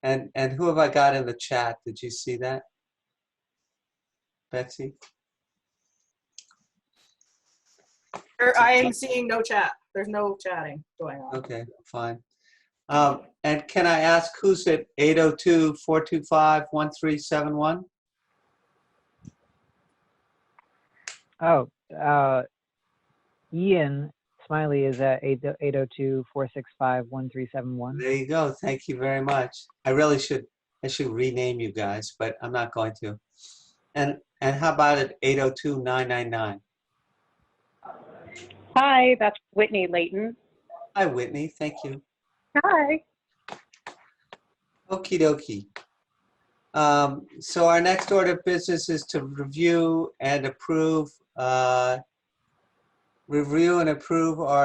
And who have I got in the chat? Did you see that, Betsy? I am seeing no chat. There's no chatting going on. Okay, fine. And can I ask who's at 802-425-1371? Oh, Ian Smiley is at 802-465-1371. There you go. Thank you very much. I should rename you guys, but I'm not going to. And how about at 802-999? Hi, that's Whitney Layton. Hi, Whitney. Thank you. Hi. Okie dokie. So our next order of business is to review and approve our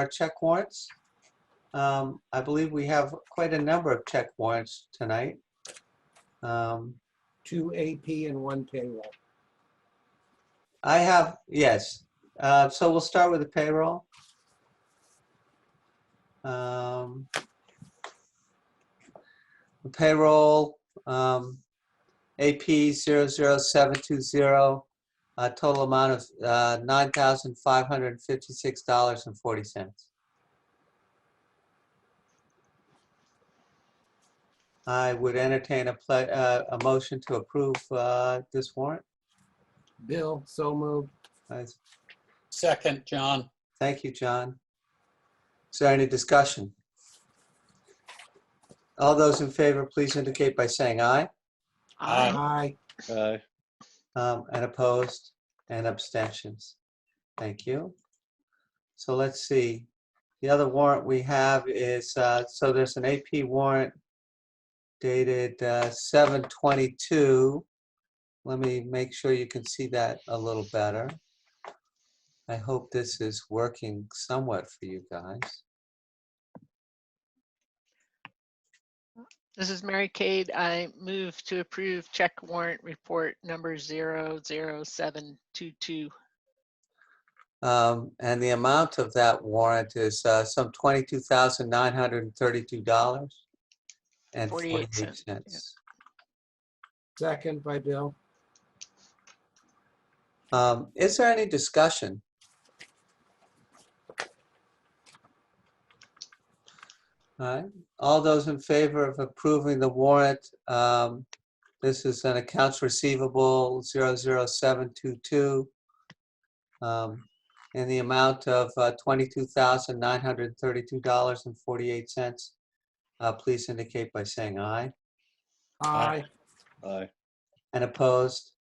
check warrants. I believe we have quite a number of check warrants tonight. 2 AP and 1 payroll. Yes. So we'll start with the payroll. The payroll, AP 00720, total amount of $9,556.40. I would entertain a motion to approve this warrant. Bill, so moved. Second, John. Thank you, John. Is there any discussion? All those in favor, please indicate by saying aye. Aye. Aye. And opposed and abstentions. Thank you. So let's see. The other warrant we have is, so there's an AP warrant dated 7/22. Let me make sure you can see that a little better. I hope this is working somewhat for you guys. This is Mary Kate. I move to approve check warrant report number 00722. And the amount of that warrant is some $22,932.48. Second by Bill. Is there any discussion? All right. All those in favor of approving the warrant, this is an accounts receivable 00722 in the amount of $22,932.48. Please indicate by saying aye. Aye. Aye. And opposed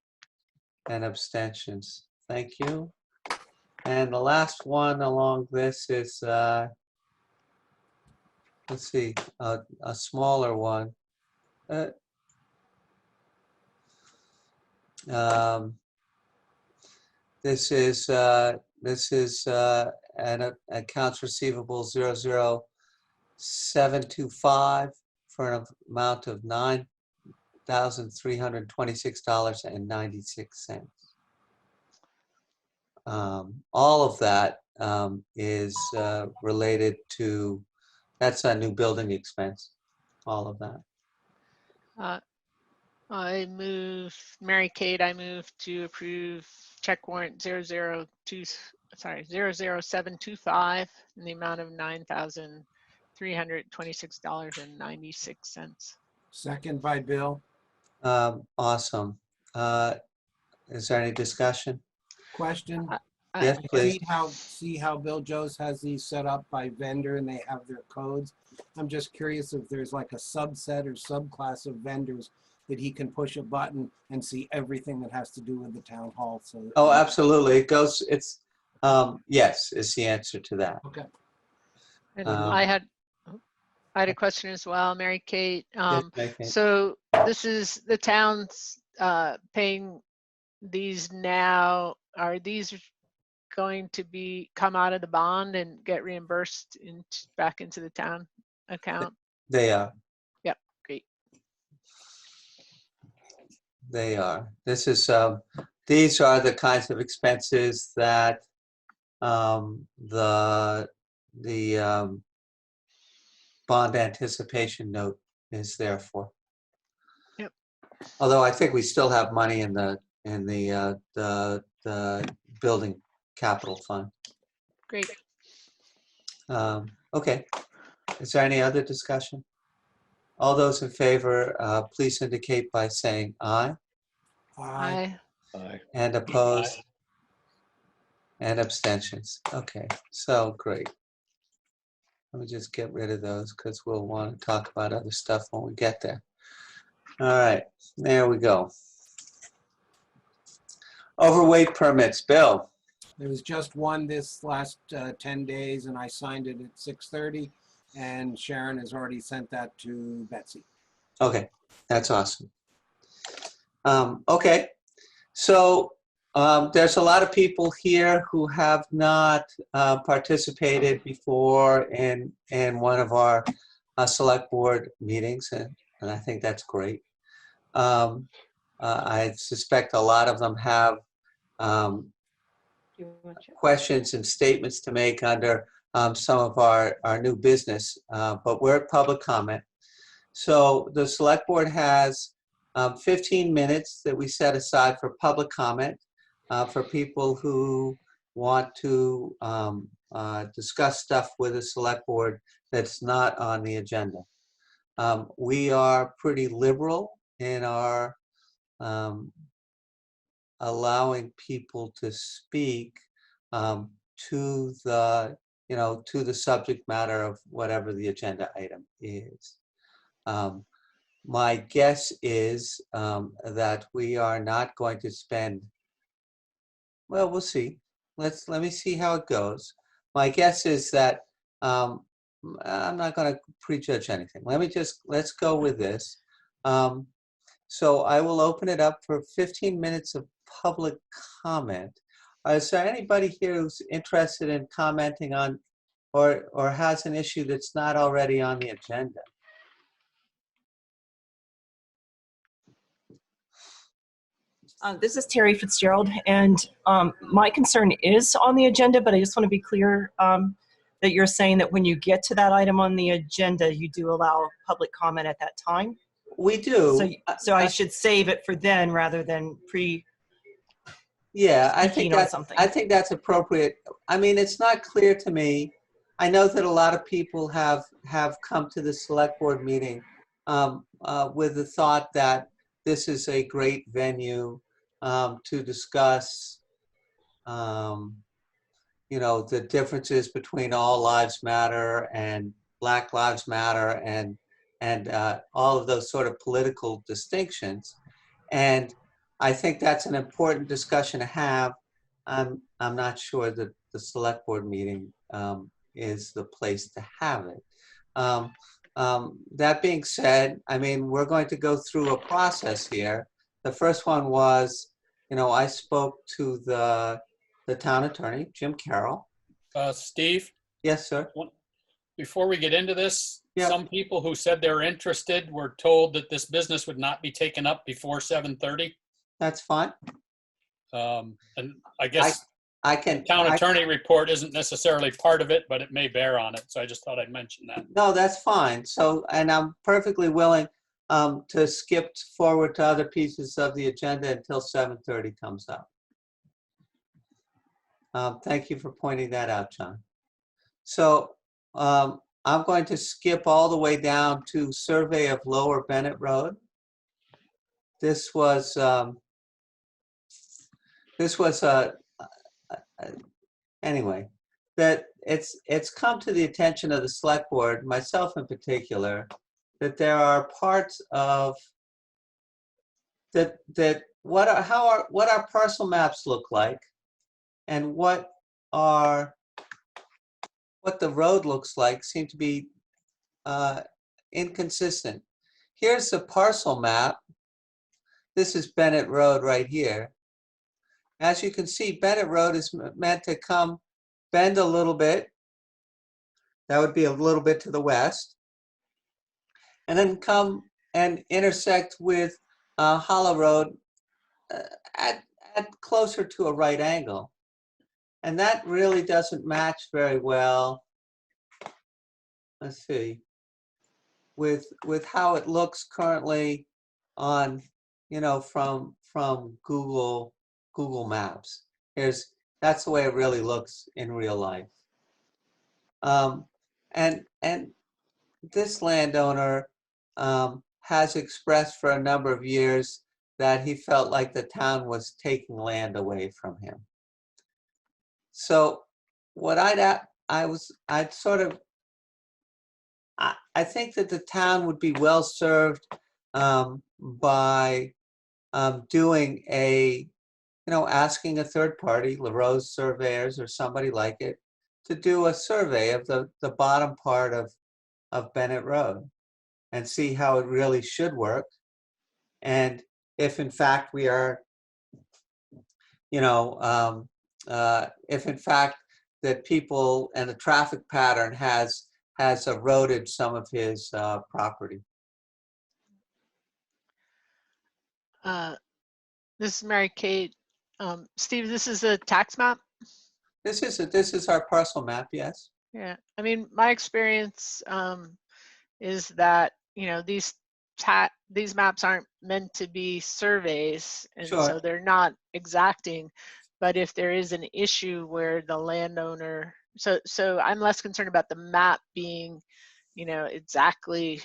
and abstentions. Thank you. And the last one along this is, let's see, a smaller one. This is an accounts receivable 00725 for an amount of $9,326.96. All of that is related to, that's a new building expense, all of that. Mary Kate, I move to approve check warrant 00725 in the amount of $9,326.96. Second by Bill. Awesome. Is there any discussion? Question. Yes, please. See how Bill Joe's has these set up by vendor and they have their codes. I'm just curious if there's like a subset or subclass of vendors that he can push a button and see everything that has to do with the town hall. So Oh, absolutely. It goes, it's, yes, is the answer to that. Okay. And I had a question as well, Mary Kate. Yes, Mary Kate. So this is the town's paying these now. Are these going to come out of the bond and get reimbursed back into the town account? They are. Yep, great. They are. This is, these are the kinds of expenses that the bond anticipation note is there for. Although I think we still have money in the building capital fund. Great. Okay. Is there any other discussion? All those in favor, please indicate by saying aye. Aye. Aye. And opposed? And abstentions. Okay, so great. Let me just get rid of those because we'll want to talk about other stuff when we get there. All right, there we go. Overweight permits, Bill. There was just one this last 10 days, and I signed it at 6:30, and Sharon has already sent that to Betsy. Okay, that's awesome. Okay, so there's a lot of people here who have not participated before in one of our select board meetings, and I think that's great. I suspect a lot of them have questions and statements to make under some of our new business, but we're at public comment. So the select board has 15 minutes that we set aside for public comment for people who want to discuss stuff with the select board that's not on the agenda. We are pretty liberal in our allowing people to speak to the, to the subject matter of whatever the agenda item is. My guess is that we are not going to spend, well, we'll see. Let me see how it goes. My guess is that I'm not going to prejudge anything. Let's go with this. So I will open it up for 15 minutes of public comment. Is there anybody here who's interested in commenting on or has an issue that's not already on the agenda? This is Terry Fitzgerald, and my concern is on the agenda, but I just want to be clear that you're saying that when you get to that item on the agenda, you do allow public comment at that time? We do. So I should save it for then rather than Yeah, I speaking think on that's something. I think that's appropriate. I mean, it's not clear to me. I know that a lot of people have come to the select board meeting with the thought that this is a great venue to discuss, the differences between All Lives Matter and Black Lives Matter and all of those sort of political distinctions. And I think that's an important discussion to have. I'm not sure that the select board meeting is the place to have it. That being said, I mean, we're going to go through a process here. The first one was, I spoke to the town attorney, Jim Carroll. Steve, Yes, sir. before we get into this, Yep. some people who said they were interested were told that this business would not be taken up before 7:30. That's fine. And I guess I the can. town attorney report isn't necessarily part of it, but it may bear on it. So I just thought I'd mention that. No, that's fine. So, and I'm perfectly willing to skip forward to other pieces of the agenda until 7:30 comes up. Thank you for pointing that out, John. So I'm going to skip all the way down to survey of Lower Bennett Road. This was anyway, that it's come to the attention of the select board, myself in particular, that there are parts of what our parcel maps look like and what the road looks like seem to be inconsistent. Here's the parcel map. This is Bennett Road right here. As you can see, Bennett Road is meant to bend a little bit. That would be a little bit to the west. And then come and intersect with Hollow Road at closer to a right angle. And that really doesn't match very well, let's see, with how it looks currently on from Google Maps. That's the way it really looks in real life. And this landowner has expressed for a number of years that he felt like the town was taking land away from him. So what I think that the town would be well served by doing asking a third party, LaRose Surveyors or somebody like it, to do a survey of the bottom part of Bennett Road and see how it really should work. And if in fact we are, if in fact that people and the traffic pattern has eroded some of his property. This is Mary Kate. Steve, this is a tax map? This is our parcel map, yes. Yeah, I mean, my experience is that, these maps aren't meant to be surveys, and Sure. so they're not exacting. But if there is an issue where the landowner, so I'm less concerned about the map being, exactly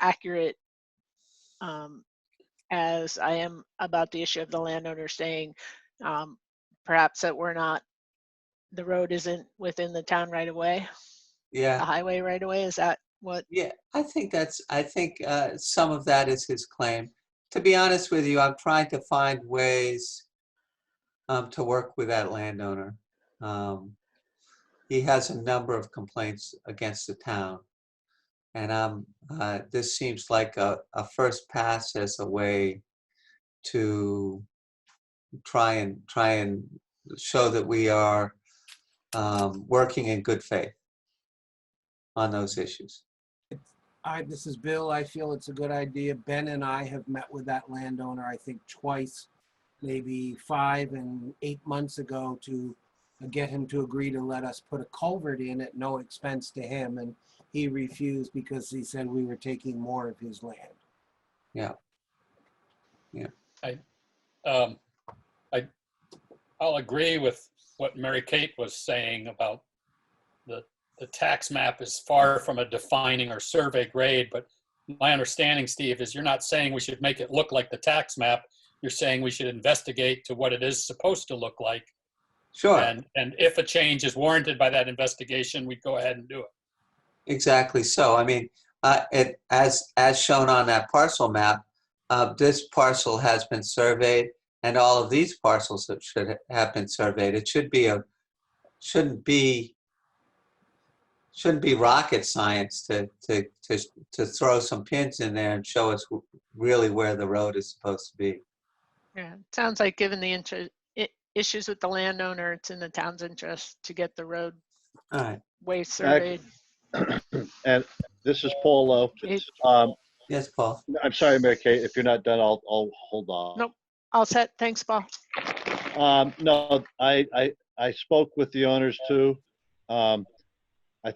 accurate as I am about the issue of the landowner saying perhaps that the road isn't within the town right away, the Yeah. highway right away. Is that what? Yeah, I think some of that is his claim. To be honest with you, I'm trying to find ways to work with that landowner. He has a number of complaints against the town, and this seems like a first pass as a way to try and show that we are working in good faith on those issues. This is Bill. I feel it's a good idea. Ben and I have met with that landowner, I think twice, maybe 5 and 8 months ago, to get him to agree to let us put a culvert in at no expense to him. And he refused because he said we were taking more of his land. Yeah. I'll agree with what Mary Kate was saying about the tax map is far from a defining or survey grade, but my understanding, Steve, is you're not saying we should make it look like the tax map. You're saying we should investigate to what it is supposed to look like. Sure. And if a change is warranted by that investigation, we'd go ahead and do it. Exactly. So, I mean, as shown on that parcel map, this parcel has been surveyed, and all of these parcels should have been surveyed. It shouldn't be rocket science to throw some pins in there and show us really where the road is supposed to be. Yeah, it sounds like given the issues with the landowner, it's in the town's interest to get the road All right. way surveyed. And this is Paul Lowe. Yes, Paul. I'm sorry, Mary Kate, if you're not done, I'll hold on. Nope. All set. Thanks, Paul. No, I spoke with the owners too. I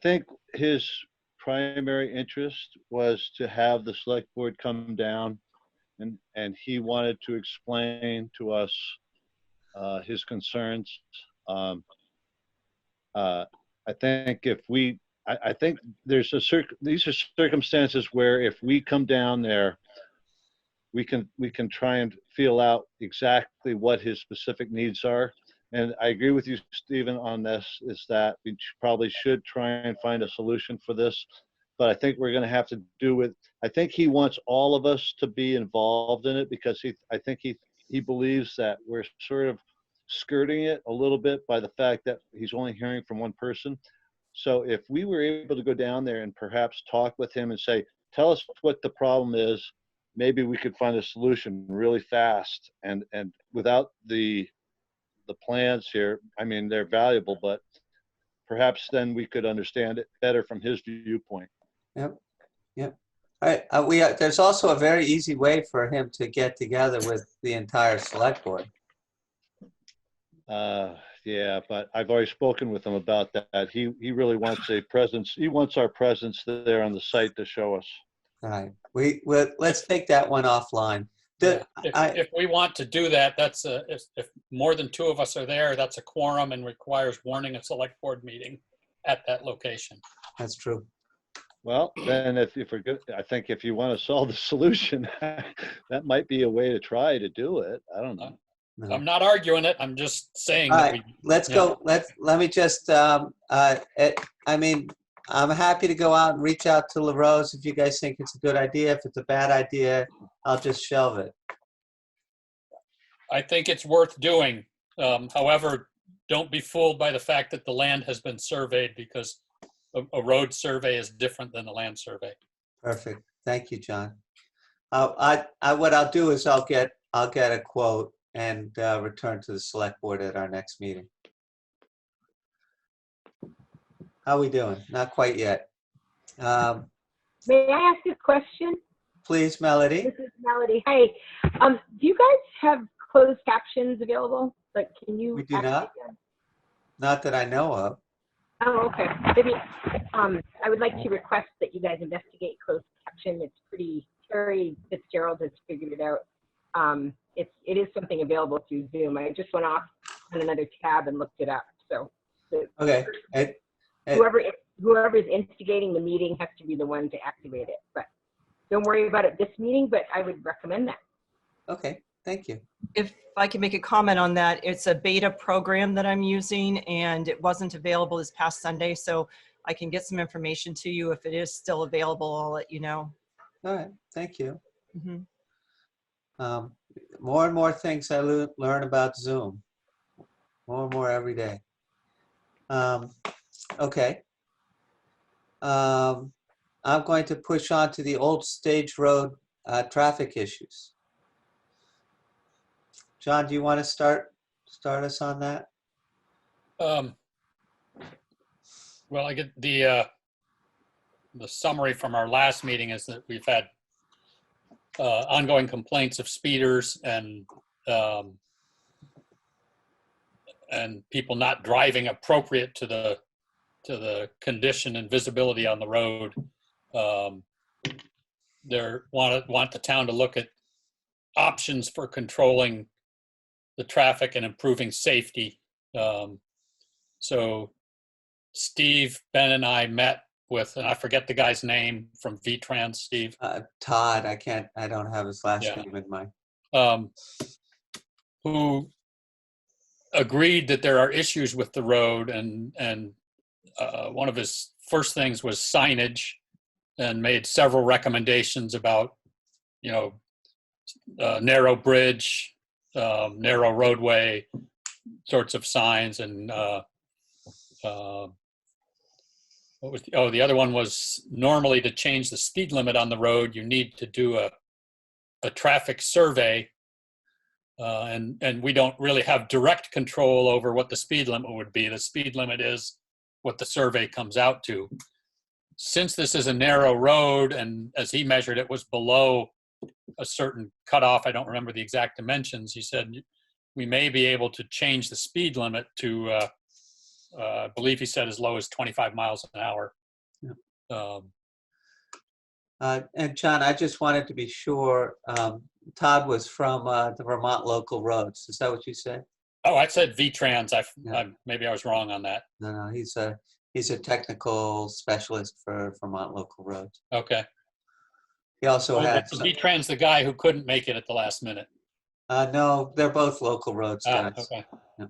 think his primary interest was to have the select board come down and he wanted to explain to us his concerns. I think I think there's these are circumstances where if we come down there, we can try and feel out exactly what his specific needs are. And I agree with you, Stephen, on this, is that we probably should try and find a solution for this. But I think we're going to have to I think he wants all of us to be involved in it because I think he believes that we're sort of skirting it a little bit by the fact that he's only hearing from one person. So if we were able to go down there and perhaps talk with him and say, tell us what the problem is, maybe we could find a solution really fast and without the plans here. I mean, they're valuable, but perhaps then we could understand it better from his viewpoint. Yep. All right. There's also a very easy way for him to get together with the entire select board. Yeah, but I've already spoken with him about that. He really wants a presence. He wants our presence there on the site to show us. All right. Let's take that one offline. Yeah. If we want to do that, that's if more than 2 of us are there, that's a quorum and requires warning a select board meeting at that location. That's true. Well, then if we're good, I think if you want to solve the solution, that might be a way to try to do it. I don't know. No. I'm not arguing it. I'm just saying All that right, let's go. Let me just. I mean, I'm happy to go out and reach out to LaRose if you guys think it's a good idea. If it's a bad idea, I'll just shelve it. I think it's worth doing. However, don't be fooled by the fact that the land has been surveyed, because a road survey is different than a land survey. Perfect. Thank you, John. What I'll do is I'll get a quote and return to the select board at our next meeting. How we doing? Not quite yet. May I ask a question? Please, Melody. This is Melody. Hey, do you guys have closed captions available? Like, can you? We do not. Not that I know of. Oh, okay. Maybe, I would like to request that you guys investigate closed caption. It's pretty, Terry Fitzgerald has figured it out. It is something available through Zoom. I just went off on another tab and looked it up. So, Okay. whoever is instigating the meeting has to be the one to activate it. But don't worry about it this meeting, but I would recommend that. Okay. Thank you. If I can make a comment on that, it's a beta program that I'm using, and it wasn't available this past Sunday, so I can get some information to you. If it is still available, I'll let you know. All right. Thank you. Mm-hmm. More and more things I learn about Zoom. More and more every day. Okay. I'm going to push on to the Old Stage Road traffic issues. John, do you want to start us on that? Well, I get the summary from our last meeting is that we've had ongoing complaints of speeders and people not driving appropriate to the condition and visibility on the road. They want the town to look at options for controlling the traffic and improving safety. So Steve, Ben, and I met with, and I forget the guy's name from VTrans, Steve. Todd, I don't have his last name in mind. Who agreed that there are issues with the road, and one of his first things was signage, and made several recommendations about, narrow bridge, narrow roadway sorts of signs, and what was the other one was, normally to change the speed limit on the road, you need to do a traffic survey, and we don't really have direct control over what the speed limit would be. The speed limit is what the survey comes out to. Since this is a narrow road, and as he measured, it was below a certain cutoff, I don't remember the exact dimensions, he said we may be able to change the speed limit to, I believe he said as low as 25 miles an hour. Yeah. And John, I just wanted to be sure, Todd was from the Vermont Local Roads. Is that what you said? Oh, I said VTrans. Maybe I was wrong on that. No, he's a technical specialist for Vermont Local Roads. Okay. He also had VTrans, the guy who couldn't make it at the last minute. No, they're both local roads guys. Okay. Yeah.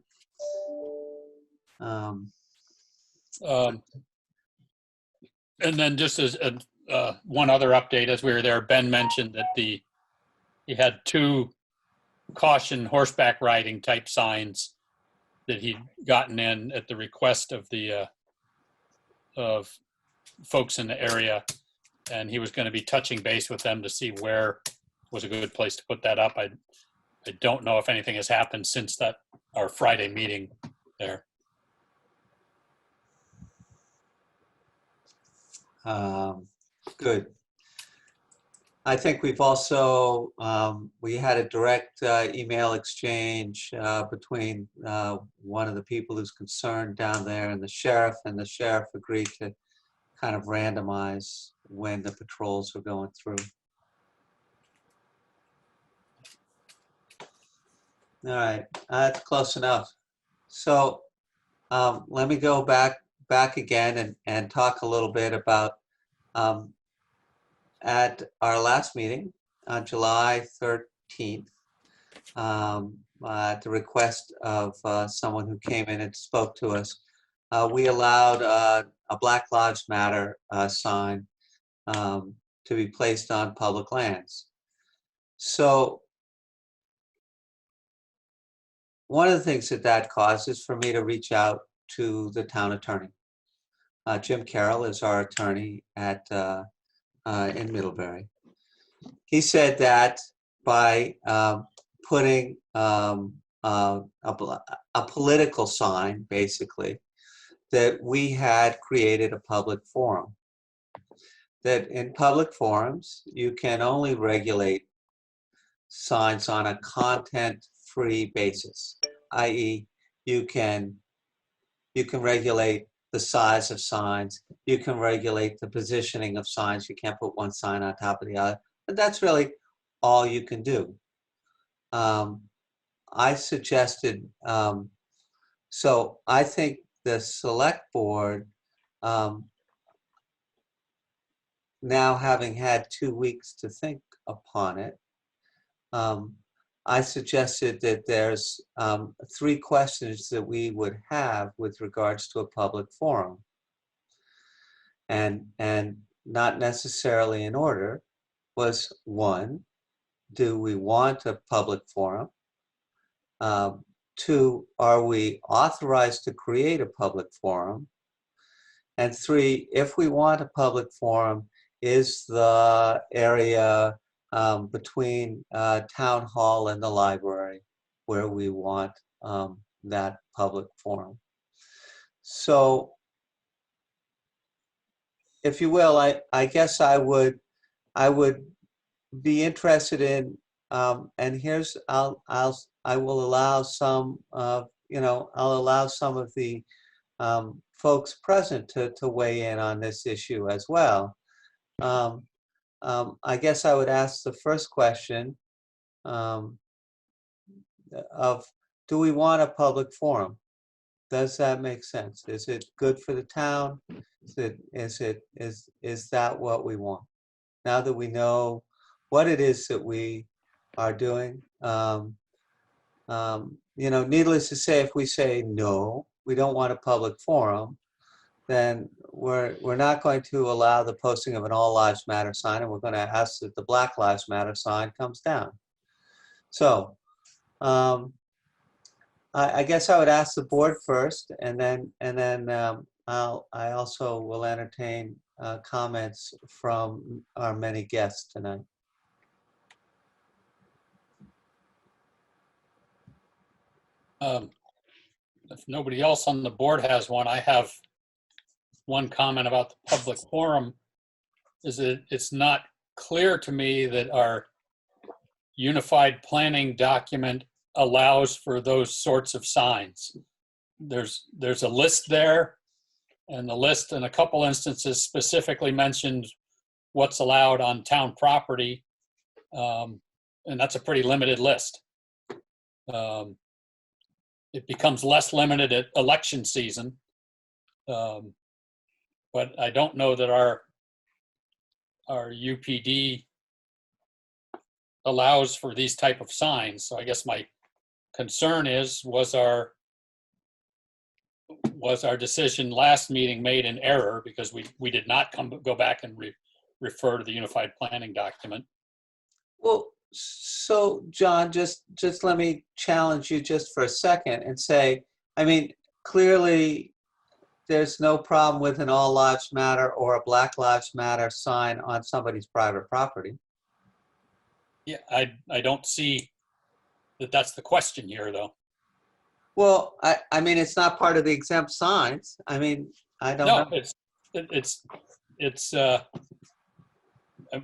And then just as one other update, as we were there, Ben mentioned that he had 2 caution horseback riding type signs that he'd gotten in at the request of the of folks in the area, and he was going to be touching base with them to see where was a good place to put that up. I don't know if anything has happened since our Friday meeting there. Good. I think we've also, we had a direct email exchange between one of the people who's concerned down there and the sheriff agreed to kind of randomize when the patrols were going through. All right, that's close enough. So let me go back again and talk a little bit about at our last meeting on July 13th, at the request of someone who came in and spoke to us, we allowed a Black Lives Matter sign to be placed on public lands. So one of the things that caused is for me to reach out to the town attorney. Jim Carroll is our attorney at in Middlebury. He said that by putting a political sign, basically, that we had created a public forum. That in public forums, you can only regulate signs on a content-free basis, i.e., you can regulate the size of signs, you can regulate the positioning of signs. You can't put one sign on top of the other, but that's really all you can do. I suggested, so I think the select board, now having had 2 weeks to think upon it, I suggested that there's 3 questions that we would have with regards to a public forum. And not necessarily in order, was 1, do we want a public forum? 2, are we authorized to create a public forum? And 3, if we want a public forum, is the area between town hall and the library where we want that public forum? So, if you will, I guess I would be interested in, and here's I will allow some I'll allow some of the folks present to weigh in on this issue as well. I guess I would ask the first question of, do we want a public forum? Does that make sense? Is it good for the town? Is that what we want? Now that we know what it is that we are doing, needless to say, if we say no, we don't want a public forum, then we're not going to allow the posting of an All Lives Matter sign, and we're going to ask that the Black Lives Matter sign comes down. So I guess I would ask the board first, and then I also will entertain comments from our many guests tonight. If nobody else on the board has one, I have one comment about the public forum. Is that it's not clear to me that our unified planning document allows for those sorts of signs. There's a list there, and the list in a couple instances specifically mentioned what's allowed on town property, and that's a pretty limited list. It becomes less limited at election season, but I don't know that our UPD allows for these type of signs. So I guess my concern is, was our decision last meeting made in error because we did not go back and refer to the unified planning document? Well, so John, just let me challenge you just for a second and say, I mean, clearly there's no problem with an All Lives Matter or a Black Lives Matter sign on somebody's private property. Yeah, I don't see that that's the question here, though. Well, I mean, it's not part of the exempt signs. I mean, I don't know. It's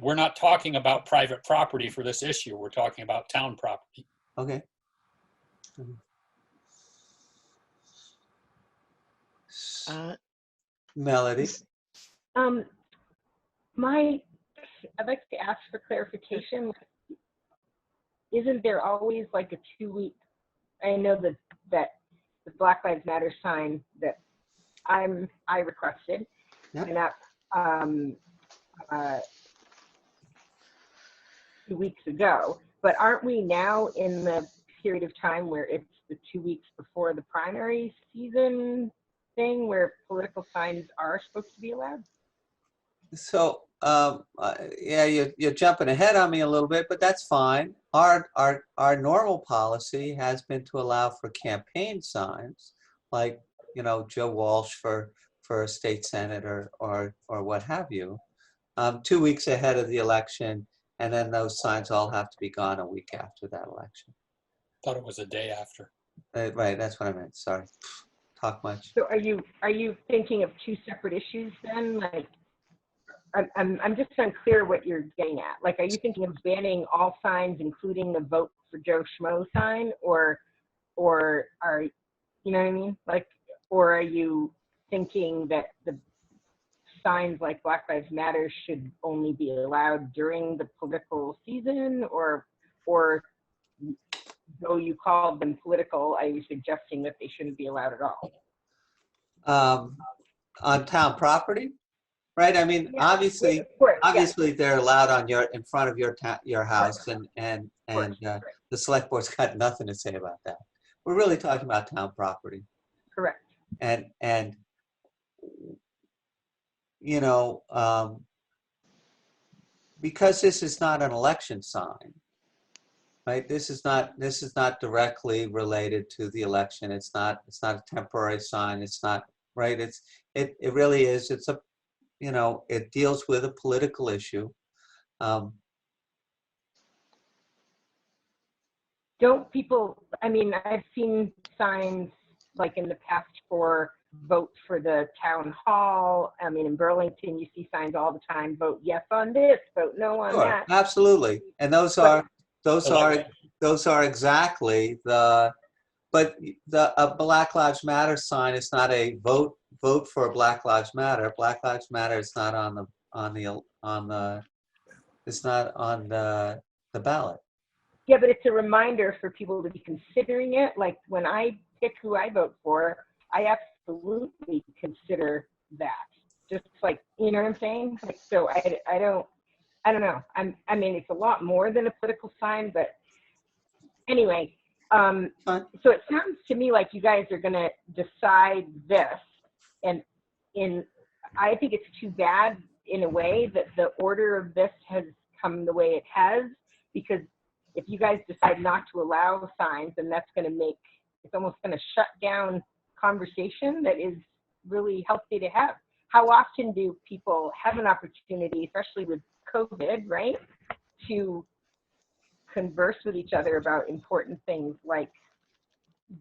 we're not talking about private property for this issue. We're talking about town property. Okay. Melody. I'd like to ask for clarification. Isn't there always like a 2-week? I know that the Black Lives Matter sign that I requested Yep. went up 2 weeks ago. But aren't we now in the period of time where it's the 2 weeks before the primary season thing where political signs are supposed to be allowed? So, yeah, you're jumping ahead on me a little bit, but that's fine. Our normal policy has been to allow for campaign signs, like, you know, Joe Walsh for a state senator or what have you, 2 weeks ahead of the election, and then those signs all have to be gone a week after that election. Thought it was a day after. Right, that's what I meant. Sorry, talk much. So are you thinking of two separate issues then? Like, I'm just unclear what you're getting at. Like, are you thinking of banning all signs, including the vote for Joe Schmo sign, or are, you know what I mean? Like, or are you thinking that the signs like Black Lives Matter should only be allowed during the political season, or though you called them political, are you suggesting that they shouldn't be allowed at all? On town property? Right, I mean, Yeah, obviously, of course, yeah. obviously they're allowed on in front of your house, and Right. the select board's got nothing to say about that. We're really talking about town property, Correct. and you know, because this is not an election sign, right? This is not directly related to the election. It's not a temporary sign. It's not, right. It really is. It's a, you know, it deals with a political issue. Don't people, I mean, I've seen signs like in the past for vote for the town hall. I mean, in Burlington, you see signs all the time, vote yes on this, vote no on Sure, that. absolutely. And those are exactly the, but a Black Lives Matter sign is not a vote for Black Lives Matter. Black Lives Matter is not on the it's not on the ballot. Yeah, but it's a reminder for people to be considering it. Like when I pick who I vote for, I absolutely consider that. Just like, you know what I'm saying? Like, so I don't know. I mean, it's a lot more than a political sign, but anyway, so it sounds to me like you guys are going to decide this, and I think it's too bad in a way that the order of this has come the way it has, because if you guys decide not to allow signs, then that's going to make, it's almost going to shut down conversation that is really healthy to have. How often do people have an opportunity, especially with COVID, right, to converse with each other about important things like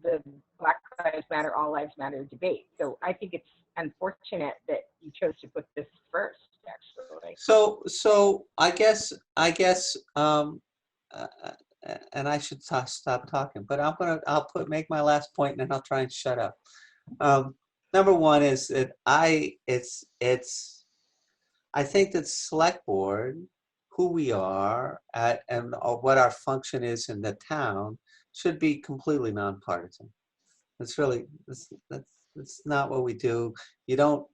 the Black Lives Matter, All Lives Matter debate? So I think it's unfortunate that you chose to put this first, actually. So I guess and I should stop talking, but I'll make my last point and then I'll try and shut up. Number one is that I think that select board, who we are and what our function is in the town, should be completely nonpartisan. That's really that's not what we do. You don't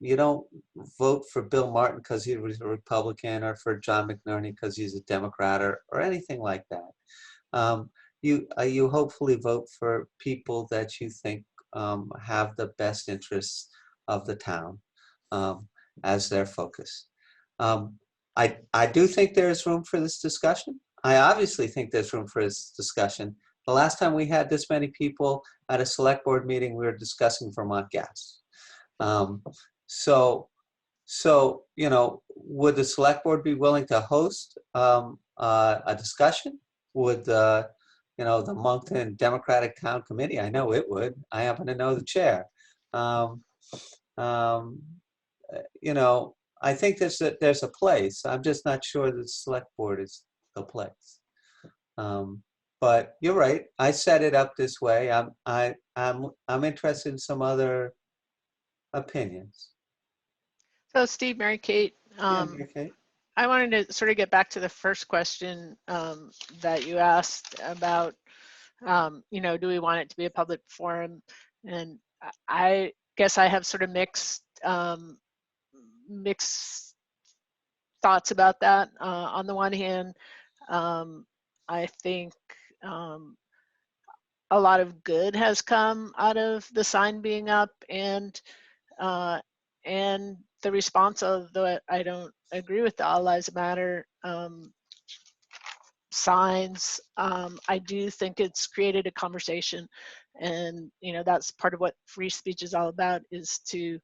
vote for Bill Martin because he was a Republican, or for John McNerney because he's a Democrat, or anything like that. You hopefully vote for people that you think have the best interests of the town as their focus. I do think there's room for this discussion. I obviously think there's room for this discussion. The last time we had this many people at a select board meeting, we were discussing Vermont gas. So you know, would the select board be willing to host a discussion? Would you know, the Moncton Democratic Town Committee? I know it would. I happen to know the chair. You know, I think there's a place. I'm just not sure the select board is the place. But you're right. I set it up this way. I'm interested in some other opinions. So Steve, Mary Kate, Yeah, okay. I wanted to sort of get back to the first question that you asked about, you know, do we want it to be a public forum? And I guess I have sort of mixed thoughts about that. On the one hand, I think a lot of good has come out of the sign being up, and the response, although I don't agree with the All Lives Matter signs, I do think it's created a conversation, and you know, that's part of what free speech is all about, is to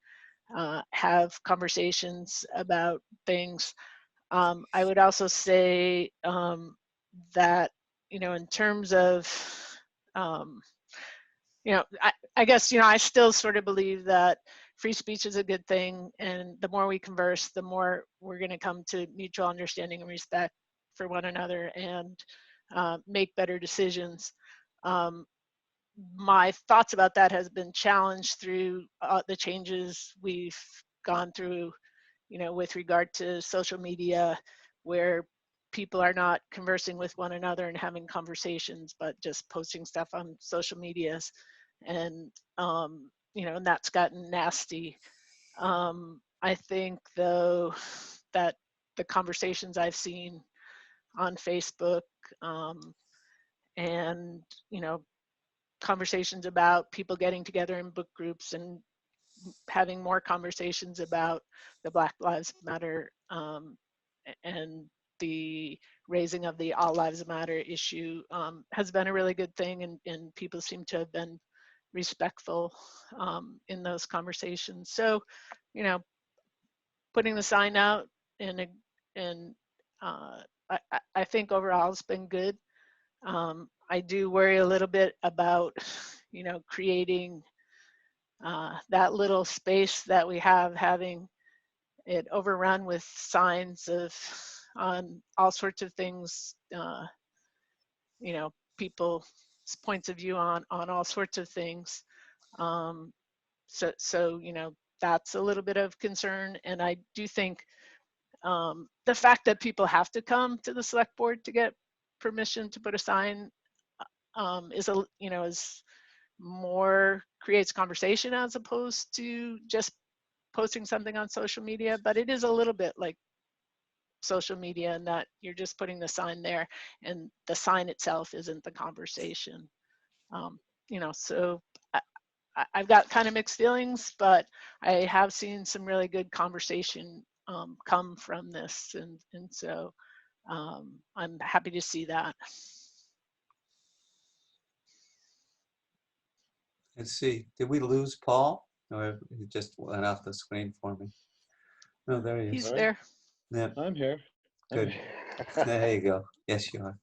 have conversations about things. I would also say that, you know, in terms of you know, I guess, you know, I still sort of believe that free speech is a good thing, and the more we converse, the more we're going to come to mutual understanding and respect for one another, and make better decisions. My thoughts about that has been challenged through the changes we've gone through, you know, with regard to social media, where people are not conversing with one another and having conversations, but just posting stuff on social medias. And, you know, and that's gotten nasty. I think, though, that the conversations I've seen on Facebook, and, you know, conversations about people getting together in book groups and having more conversations about the Black Lives Matter and the raising of the All Lives Matter issue has been a really good thing, and people seem to have been respectful in those conversations. So, you know, putting the sign out, and I think overall it's been good. I do worry a little bit about, you know, creating that little space that we have, having it overrun with signs of on all sorts of things, you know, people's points of view on all sorts of things. So, you know, that's a little bit of concern. And I do think the fact that people have to come to the select board to get permission to put a sign is more creates conversation, as opposed to just posting something on social media. But it is a little bit like social media, in that you're just putting the sign there, and the sign itself isn't the conversation. You know, so I've got kind of mixed feelings, but I have seen some really good conversation come from this, and so I'm happy to see that. Let's see, did we lose Paul? Or he just went off the screen for me? No, there he is. He's All right. there. Yep, I'm here. good. There you go. Yes, you are.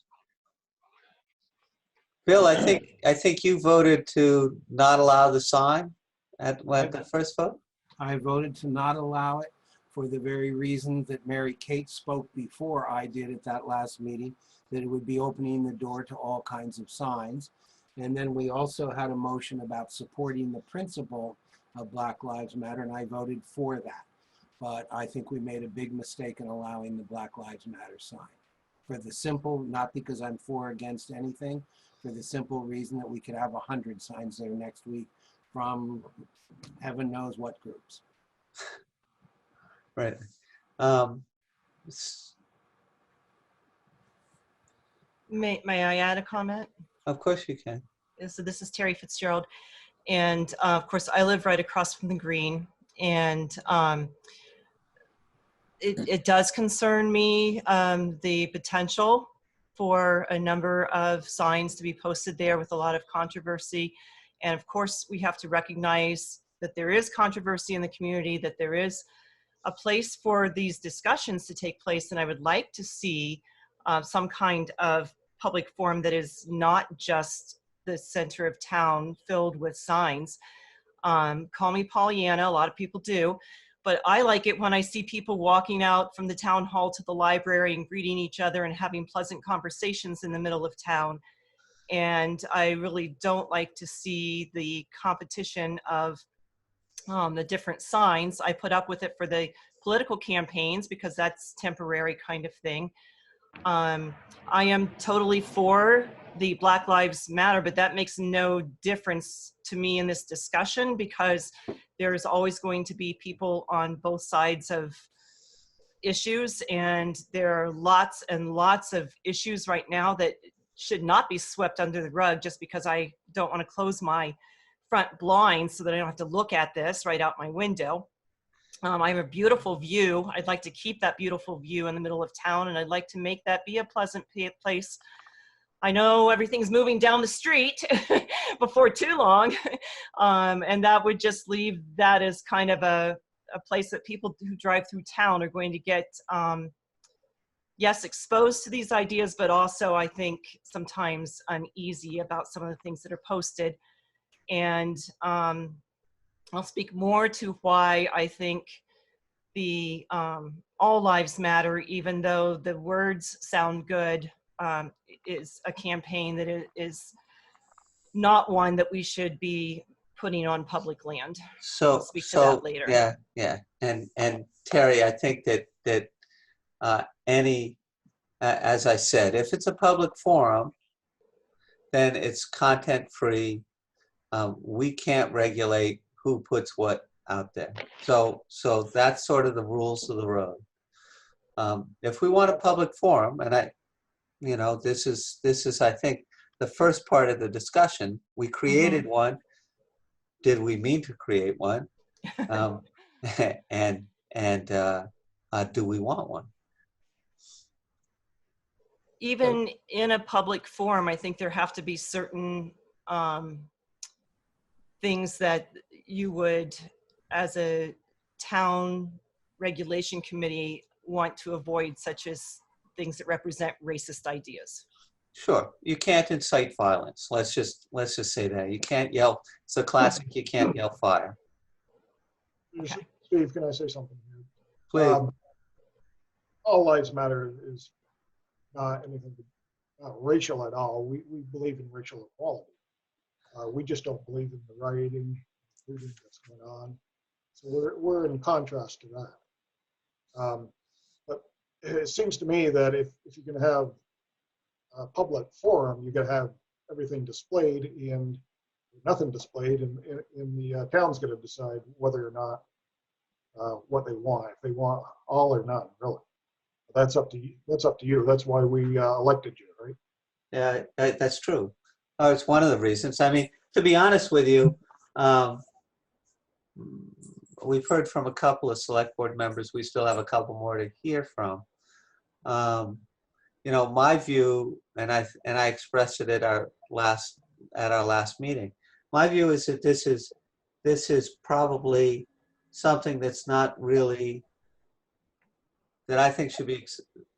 Bill, I think you voted to not allow the sign at the first vote? I voted to not allow it for the very reason that Mary Kate spoke before I did at that last meeting, that it would be opening the door to all kinds of signs. And then we also had a motion about supporting the principle of Black Lives Matter, and I voted for that. But I think we made a big mistake in allowing the Black Lives Matter sign. For the simple, not because I'm for or against anything, for the simple reason that we could have 100 signs there next week from heaven knows what groups. Right. May I add a comment? Of course you can. So this is Terry Fitzgerald. And of course, I live right across from the Green. And it does concern me, the potential for a number of signs to be posted there with a lot of controversy. And of course, we have to recognize that there is controversy in the community, that there is a place for these discussions to take place. And I would like to see some kind of public forum that is not just the center of town filled with signs. Call me Pollyanna, a lot of people do, but I like it when I see people walking out from the town hall to the library and greeting each other and having pleasant conversations in the middle of town. And I really don't like to see the competition of the different signs. I put up with it for the political campaigns because that's temporary kind of thing. I am totally for the Black Lives Matter, but that makes no difference to me in this discussion because there's always going to be people on both sides of issues, and there are lots and lots of issues right now that should not be swept under the rug just because I don't want to close my front blinds so that I don't have to look at this right out my window. I have a beautiful view. I'd like to keep that beautiful view in the middle of town, and I'd like to make that be a pleasant place. I know everything's moving down the street before too long, and that would just leave that as kind of a place that people who drive through town are going to get, yes, exposed to these ideas, but also I think sometimes uneasy about some of the things that are posted. And I'll speak more to why I think the All Lives Matter, even though the words sound good, is a campaign that is not one that we should be putting on public land. I'll speak to that later. Yeah. And Terry, I think that as I said, if it's a public forum, then it's content free. We can't regulate who puts what out there. So that's sort of the rules of the road. If we want a public forum, and this is I think the first part of the discussion. We created one. Did we mean to create one? And do we want one? Even in a public forum, I think there have to be certain things that you would, as a town regulation committee, want to avoid, such as things that represent racist ideas. Sure, you can't incite violence. Let's just say that you can't yell. It's a classic. You can't yell fire. Okay. Steve, can I say something here? Please. All Lives Matter is not anything racial at all. We believe in racial equality. We just don't believe in the rioting, looting that's going on. So we're in contrast to that. But it seems to me that if you're going to have a public forum, you got to have everything displayed, and nothing displayed, and the town's going to decide whether or not what they want. If they want all or none, really. That's up to you. That's why we elected you, right? Yeah, that's true. It's one of the reasons. I mean, to be honest with you, we've heard from a couple of select board members. We still have a couple more to hear from. My view, and I expressed it at our last meeting. My view is that this is probably something that's not really, that I think should be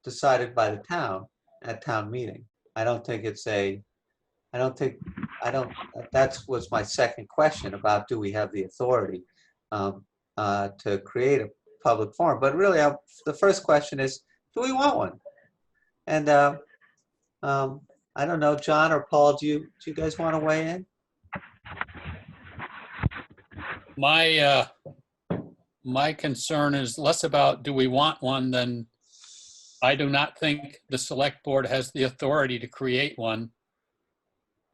decided by the town at town meeting. That was my second question about, do we have the authority to create a public forum? But really, the first question is, do we want one? And I don't know, John or Paul, do you guys want to weigh in? My concern is less about do we want one than I do not think the select board has the authority to create one,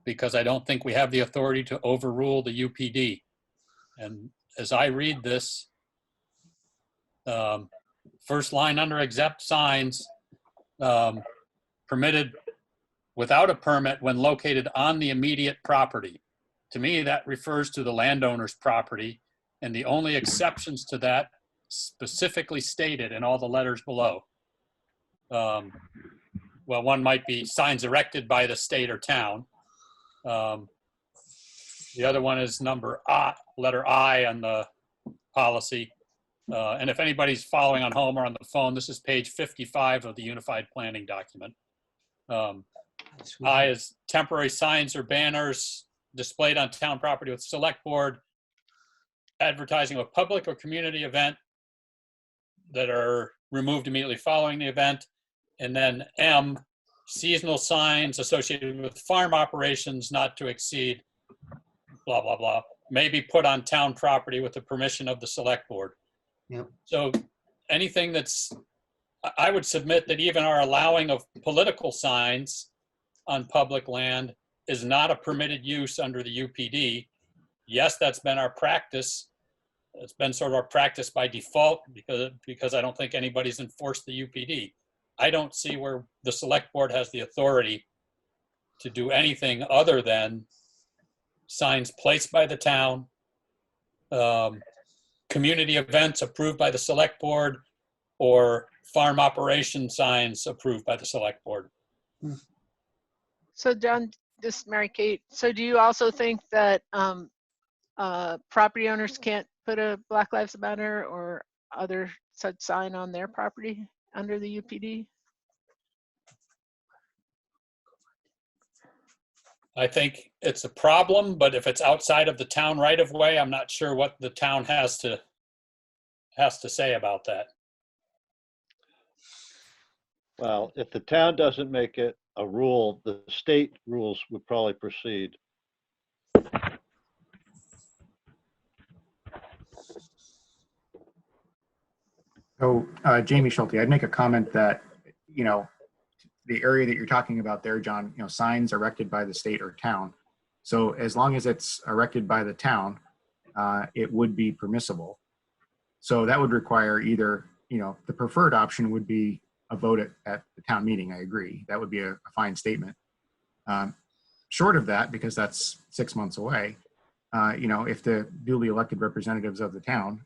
because I don't think we have the authority to overrule the UPD. And as I read this, first line under exempt signs, permitted without a permit when located on the immediate property. To me, that refers to the landowner's property, and the only exceptions to that specifically stated in all the letters below. Well, one might be signs erected by the state or town. The other one is letter I on the policy. And if anybody's following on home or on the phone, this is page 55 of the Unified Planning document. I is temporary signs or banners displayed on town property with select board advertising of a public or community event that are removed immediately following the event. And then M, seasonal signs associated with farm operations not to exceed blah, blah, blah, may be put on town property with the permission of the select board. Yep. So anything that's, I would submit that even our allowing of political signs on public land is not a permitted use under the UPD. Yes, that's been our practice. It's been sort of our practice by default because I don't think anybody's enforced the UPD. I don't see where the select board has the authority to do anything other than signs placed by the town, community events approved by the select board, or farm operation signs approved by the select board. So John, this is Mary Kate. So do you also think that property owners can't put a Black Lives Matter or other such sign on their property under the UPD? I think it's a problem, but if it's outside of the town right of way, I'm not sure what the town has to say about that. Well, if the town doesn't make it a rule, the state rules would probably proceed. So, Jamie Schulte, I'd make a comment that, the area that you're talking about there, John, signs erected by the state or town. So as long as it's erected by the town, it would be permissible. So that would require either, the preferred option would be a vote at the town meeting. I agree. That would be a fine statement. Short of that, because that's 6 months away, if the duly elected representatives of the town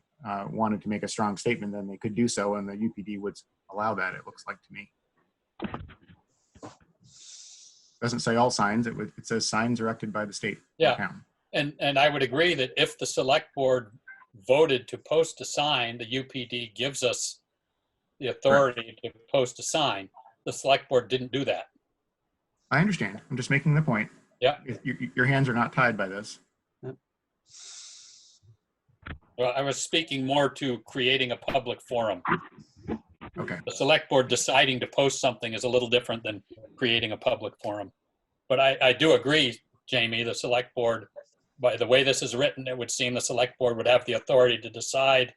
wanted to make a strong statement, then they could do so, and the UPD would allow that, it looks like to me. Doesn't say all signs, it says signs erected by the state or town. And I would agree that if the select board voted to post a sign, the UPD gives us the authority to post a sign. The select board didn't do that. I understand. I'm just making the point. Yeah. Your hands are not tied by this. Well, I was speaking more to creating a public forum. Okay. The select board deciding to post something is a little different than creating a public forum. But I do agree, Jamie, the select board, by the way this is written, it would seem the select board would have the authority to decide,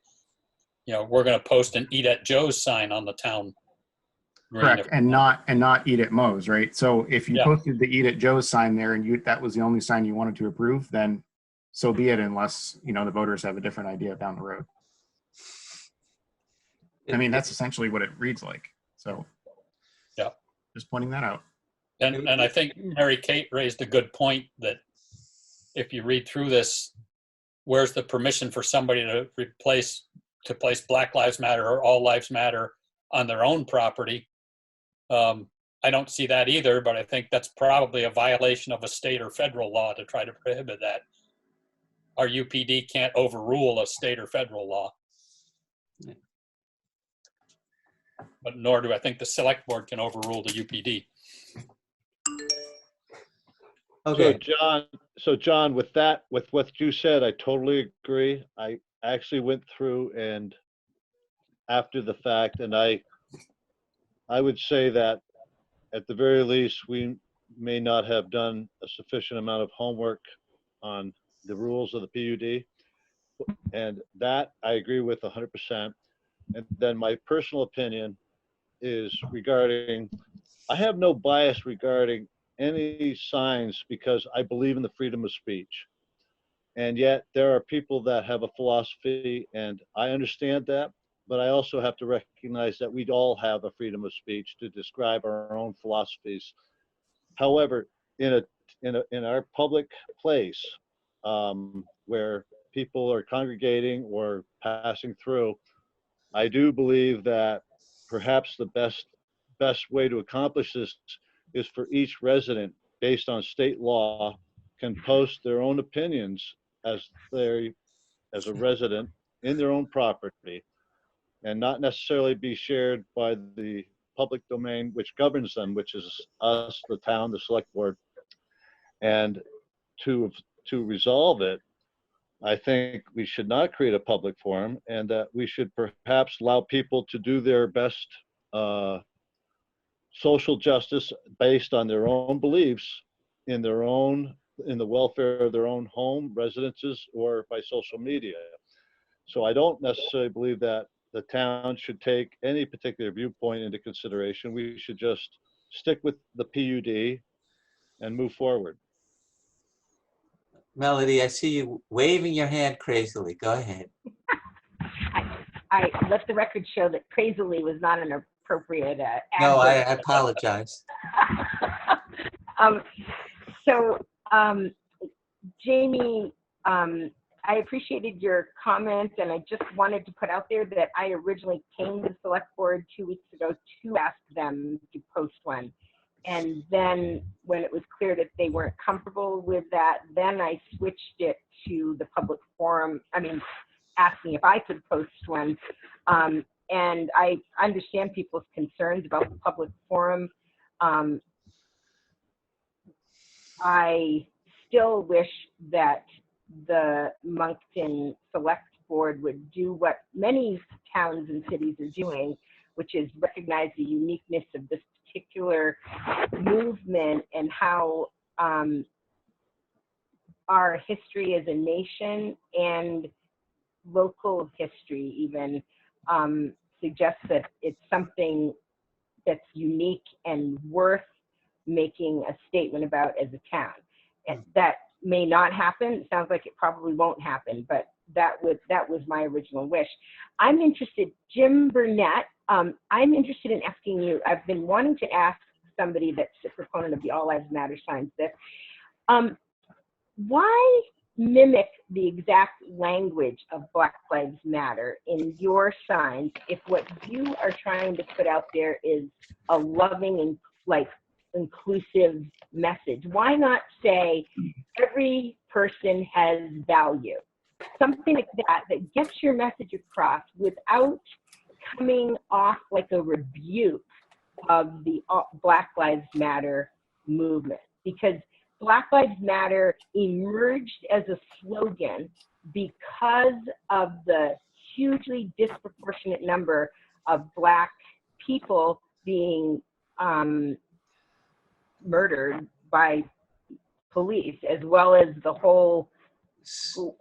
we're going to post an Eat at Joe's sign on the town green. Correct, and not Eat at Moe's, right? So if you posted the Eat at Joe's sign there and that was the only sign you wanted to approve, then so be it, unless, the voters have a different idea down the road. I mean, that's essentially what it reads like. So yeah, just pointing that out. And I think Mary Kate raised a good point that if you read through this, where's the permission for somebody to place Black Lives Matter or All Lives Matter on their own property? I don't see that either, but I think that's probably a violation of a state or federal law to try to prohibit that. Our UPD can't overrule a state or federal law. But nor do I think the select board can overrule the UPD. Okay. So John, with what you said, I totally agree. I actually went through and after the fact, and I would say that at the very least, we may not have done a sufficient amount of homework on the rules of the PUD. And that I agree with 100%. And then my personal opinion is regarding, I have no bias regarding any signs because I believe in the freedom of speech. And yet there are people that have a philosophy, and I understand that, but I also have to recognize that we all have a freedom of speech to describe our own philosophies. However, in our public place where people are congregating or passing through, I do believe that perhaps the best way to accomplish this is for each resident, based on state law, can post their own opinions as a resident in their own property, and not necessarily be shared by the public domain which governs them, which is us, the town, the select board. And to resolve it, I think we should not create a public forum, and that we should perhaps allow people to do their best social justice based on their own beliefs in the welfare of their own home, residences, or by social media. So I don't necessarily believe that the town should take any particular viewpoint into consideration. We should just stick with the PUD and move forward. Melody, I see you waving your hand crazily. Go ahead. I let the record show that crazily was not an appropriate No, I adverb. apologize. So, Jamie, I appreciated your comment, and I just wanted to put out there that I originally came to the select board 2 weeks ago to ask them to post one. And then when it was clear that they weren't comfortable with that, then I switched it to the public forum. I mean, asking if I could post one. And I understand people's concerns about the public forum. I still wish that the Moncton Select Board would do what many towns and cities are doing, which is recognize the uniqueness of this particular movement and how our history as a nation and local history even suggests that it's something that's unique and worth making a statement about as a town. And that may not happen. It sounds like it probably won't happen, but that was my original wish. I'm interested, Jim Burnett, I'm interested in asking you, I've been wanting to ask somebody that's a proponent of the All Lives Matter signs this, why mimic the exact language of Black Lives Matter in your signs if what you are trying to put out there is a loving and like inclusive message? Why not say every person has value? Something like that that gets your message across without coming off like a rebuke of the Black Lives Matter movement. Because Black Lives Matter emerged as a slogan because of the hugely disproportionate number of Black people being murdered by police, as well as the whole,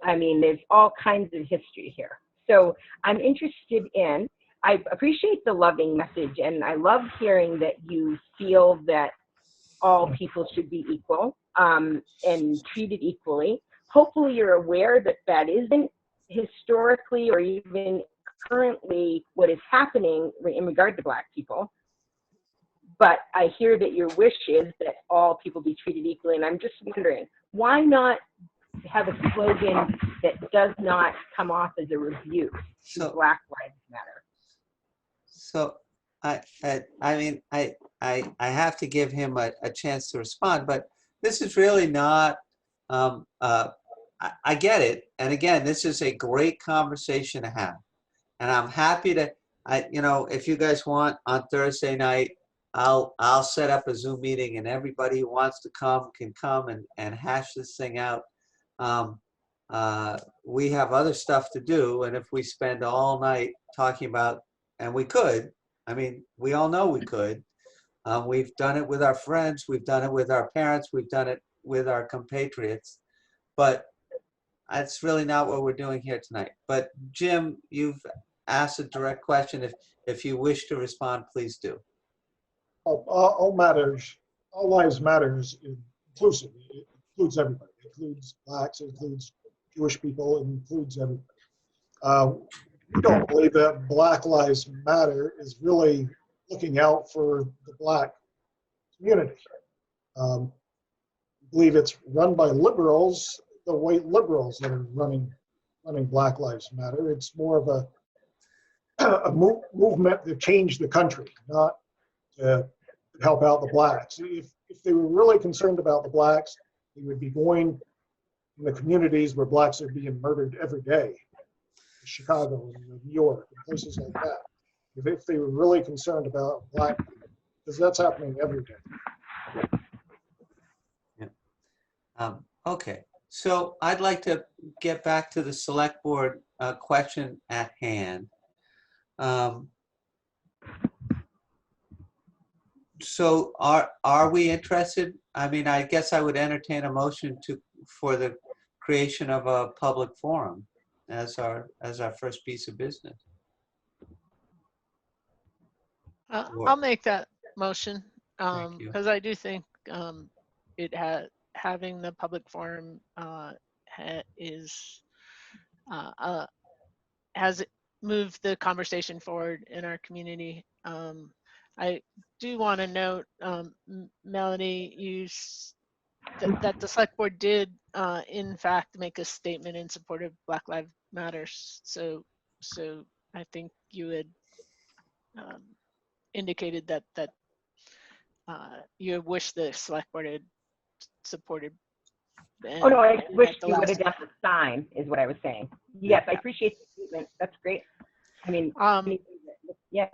I mean, there's all kinds of history here. So I'm interested in, I appreciate the loving message, and I love hearing that you feel that all people should be equal and treated equally. Hopefully you're aware that that isn't historically or even currently what is happening in regard to Black people. But I hear that your wish is that all people be treated equally, and I'm just wondering, why not have a slogan that does not come off as a rebuke to Black Lives Matter? So I mean, I have to give him a chance to respond, but this is really not, I get it. And again, this is a great conversation to have. And I'm happy to, you know, if you guys want on Thursday night, I'll set up a Zoom meeting and everybody who wants to come can come and hash this thing out. We have other stuff to do. And if we spend all night talking about, and we could, I mean, we all know we could. We've done it with our friends. We've done it with our parents. We've done it with our compatriots. But that's really not what we're doing here tonight. But Jim, you've asked a direct question. If you wish to respond, please do. All lives matters inclusive. It includes everybody. It includes Blacks, it includes Jewish people, it includes everybody. We don't believe that Black Lives Matter is really looking out for the Black community. We believe it's run by liberals, the white liberals that are running Black Lives Matter. It's more of a movement to change the country, not to help out the Blacks. If they were really concerned about the Blacks, they would be going in the communities where Blacks are being murdered every day. Chicago and New York and places like that. If they were really concerned about Black people, because that's happening every day. Yeah. Okay, so I'd like to get back to the select board question at hand. So are we interested? I mean, I guess I would entertain a motion for the creation of a public forum as our first piece of business. Or- I'll make that motion, Thank you. because I do think it having the public forum is has moved the conversation forward in our community. I do want to note, Melanie, that the select board did, in fact, make a statement in support of Black Lives Matters. So I think you had indicated that you wish the select board had supported. Oh, no, I wish at the you would last- have done the sign, is what I was saying. Yes, I appreciate the statement. That's great. I mean, yeah.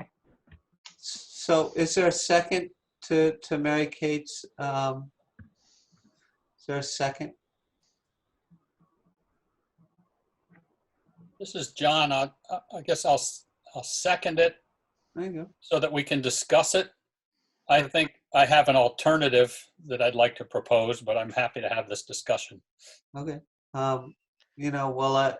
So is there a second to Mary Kate's, is there a second? This is John. I guess I'll second it There you go. so that we can discuss it. I think I have an alternative that I'd like to propose, but I'm happy to have this discussion. Okay. You know, well,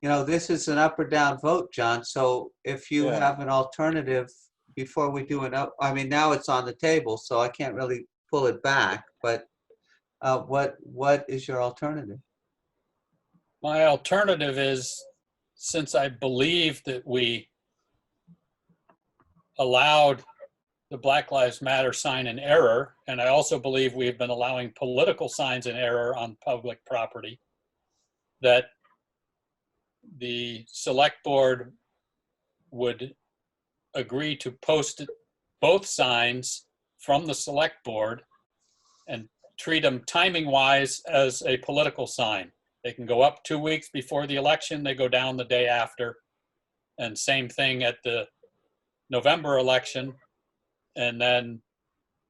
you know, this is an up or down vote, John. So if you Yeah. have an alternative before we do an up, I mean, now it's on the table, so I can't really pull it back. But what is your alternative? My alternative is, since I believe that we allowed the Black Lives Matter sign in error, and I also believe we've been allowing political signs in error on public property, that the select board would agree to post both signs from the select board and treat them timing-wise as a political sign. They can go up 2 weeks before the election, they go down the day after. And same thing at the November election. And then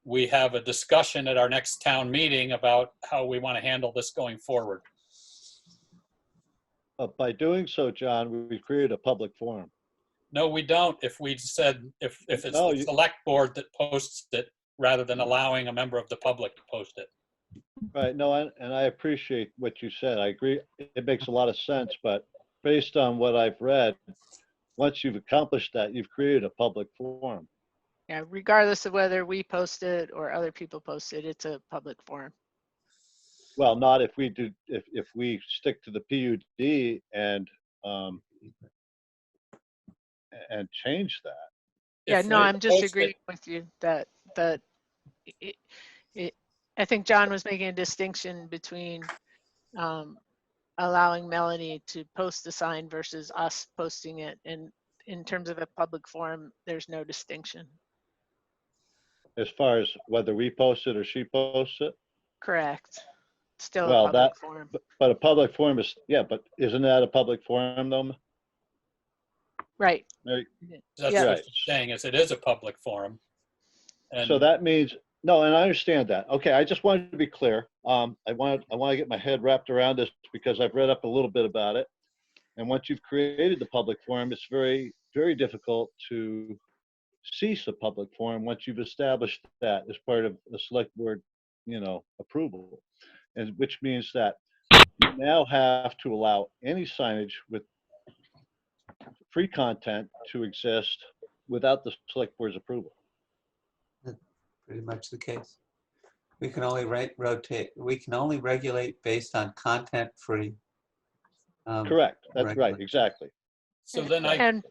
we have a discussion at our next town meeting about how we want to handle this going forward. By doing so, John, we've created a public forum. No, we don't. If we said, if it's No, the select board that posts it rather than allowing a member of the public to post it. Right, no, and I appreciate what you said. I agree. It makes a lot of sense, but based on what I've read, once you've accomplished that, you've created a public forum. Yeah, regardless of whether we post it or other people post it, it's a public forum. Well, not if we do, if we stick to the PUD and change that. Yeah, If no, we I'm just post it- agreeing with you that I think John was making a distinction between allowing Melanie to post the sign versus us posting it. And in terms of a public forum, there's no distinction. As far as whether we post it or she posts it? Correct. Still Well, a public forum. But a public forum is, yeah, but isn't that a public forum though? Right. Mary? That's Yeah. what she's saying, is it is a public forum. And So that means, no, and I understand that. Okay, I just wanted to be clear. I want to get my head wrapped around this because I've read up a little bit about it. And once you've created the public forum, it's very, very difficult to cease a public forum once you've established that as part of the select board, approval. And which means that you now have to allow any signage with free content to exist without the select board's approval. Pretty much the case. We can only we can only regulate based on content-free. Correct. That's right. regulation. Exactly. so then I, And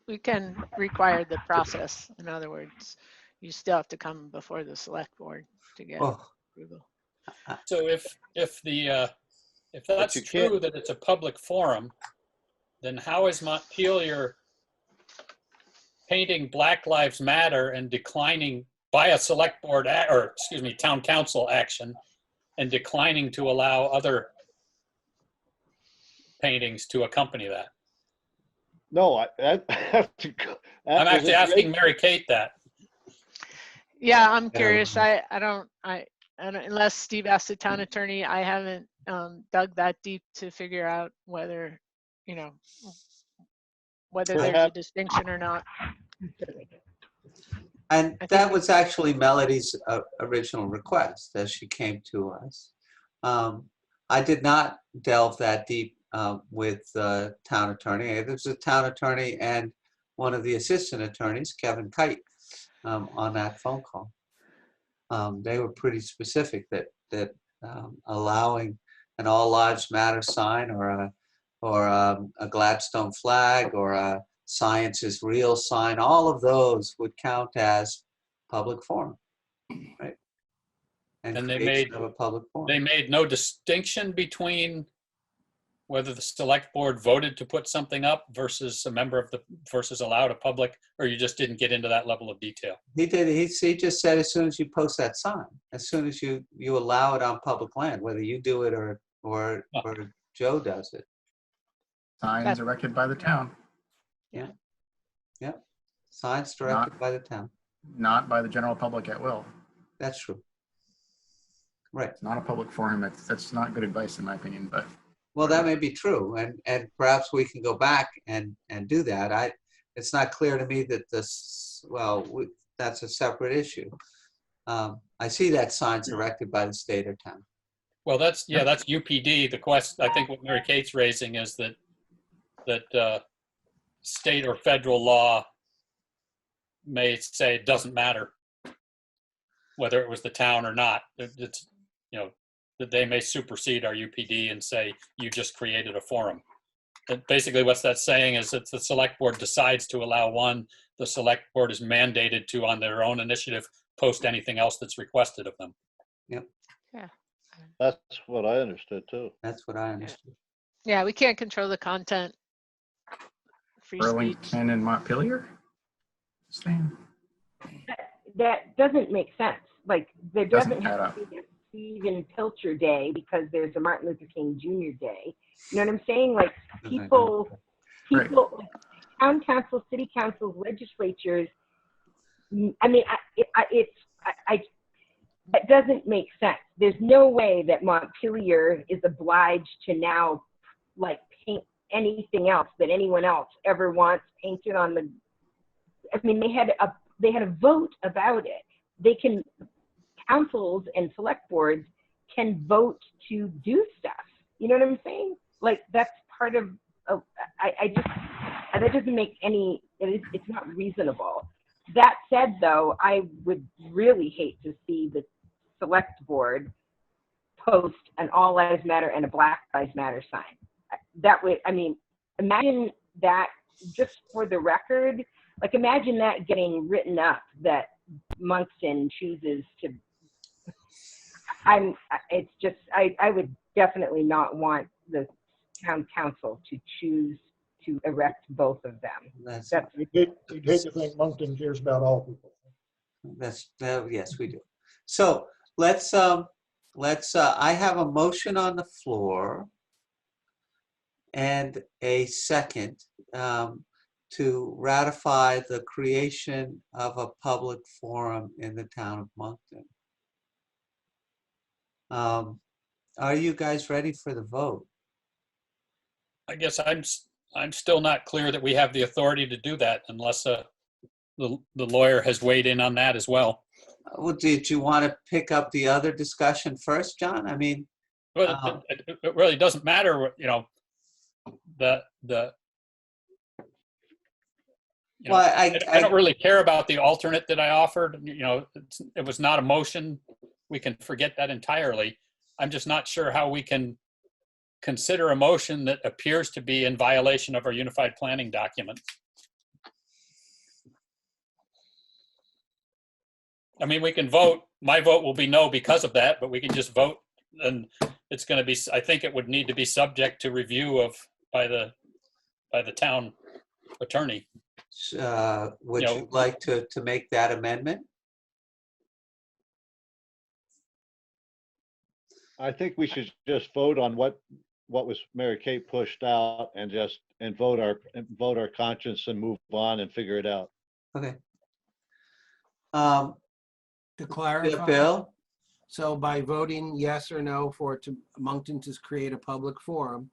we can require the process. In other words, you still have to come before the select board to get Oh, approval. so if that's you true can't- that it's a public forum, then how is Montpelier painting Black Lives Matter and declining by a select board, town council action, and declining to allow other paintings to accompany that? No, I'm I'm actually asking Mary Kate that. Yeah, I'm curious. I don't, unless Steve asked the town attorney, I haven't dug that deep to figure out whether, whether there's a Perhaps- distinction or not. and I think that was actually Melody's original request as she came to us. I did not delve that deep with the town attorney. There's a town attorney, and one of the assistant attorneys, Kevin Kite, on that phone call. They were pretty specific that allowing an all lives matter sign or a Gladstone flag or a science is real sign, all of those would count as public forum, right? And they creation made of a public forum. They made no distinction between whether the select board voted to put something up versus a member of the, versus allowed a public, or you just didn't get into that level of detail? He did. He just said as soon as you post that sign, as soon as you allow it on public land, whether you do it or Joe does it. Signs erected by the town, Yeah. Signs directed by the town. not by the general public at will. That's true. Right. It's not a public forum. That's not good advice in my opinion, but. Well, that may be true, and perhaps we can go back and do that. It's not clear to me that this. Well, that's a separate issue. I see that signs erected by the state or town. Well, that's UPD. The question, I think what Mary Kate's raising is that state or federal law may say it doesn't matter whether it was the town or not. It's, that they may supersede our UPD and say, you just created a forum. And basically what that's saying is that the select board decides to allow one, the select board is mandated to, on their own initiative, post anything else that's requested of them. Yep. Yeah. That's what I understood too. That's what I understood. Yeah, we can't control the content. Free speech. Burlington and Montpelier? Same. That doesn't make sense. Like, there doesn't add have up. to be a Stephen Pilcher Day because there's a Martin Luther King Jr. Day. You know what I'm saying? Like, people, Right. town councils, city councils, legislatures. I mean, that doesn't make sense. There's no way that Montpelier is obliged to now, like, paint anything else that anyone else ever wants painted on the. I mean, they had a vote about it. They can, councils and select boards can vote to do stuff. You know what I'm saying? Like, that's part of. That doesn't make any. It's not reasonable. That said, though, I would really hate to see the select board post an All Lives Matter and a Black Lives Matter sign. That would, I mean, imagine that, just for the record, like, imagine that getting written up that Monkston chooses to. It's just, I would definitely not want the town council to choose to erect both of them. You'd hate to think Moncton cares about all people. Yes, we do. So let's I have a motion on the floor and a second to ratify the creation of a public forum in the town of Moncton. Are you guys ready for the vote? I guess I'm still not clear that we have the authority to do that unless the lawyer has weighed in on that as well. Well, did you want to pick up the other discussion first, John? I mean, Well, it really doesn't matter, well, I don't really care about the alternate that I offered. It was not a motion. We can forget that entirely. I'm just not sure how we can consider a motion that appears to be in violation of our unified planning document. I mean, we can vote. My vote will be no because of that, but we can just vote, and it's going to be. I think it would need to be subject to review by the town attorney. would you like to make that amendment? I think we should just vote on what was Mary Kate pushed out and vote our conscience and move on and figure it out. Okay. To clarify, Bill? so by voting yes or no for Moncton to create a public forum,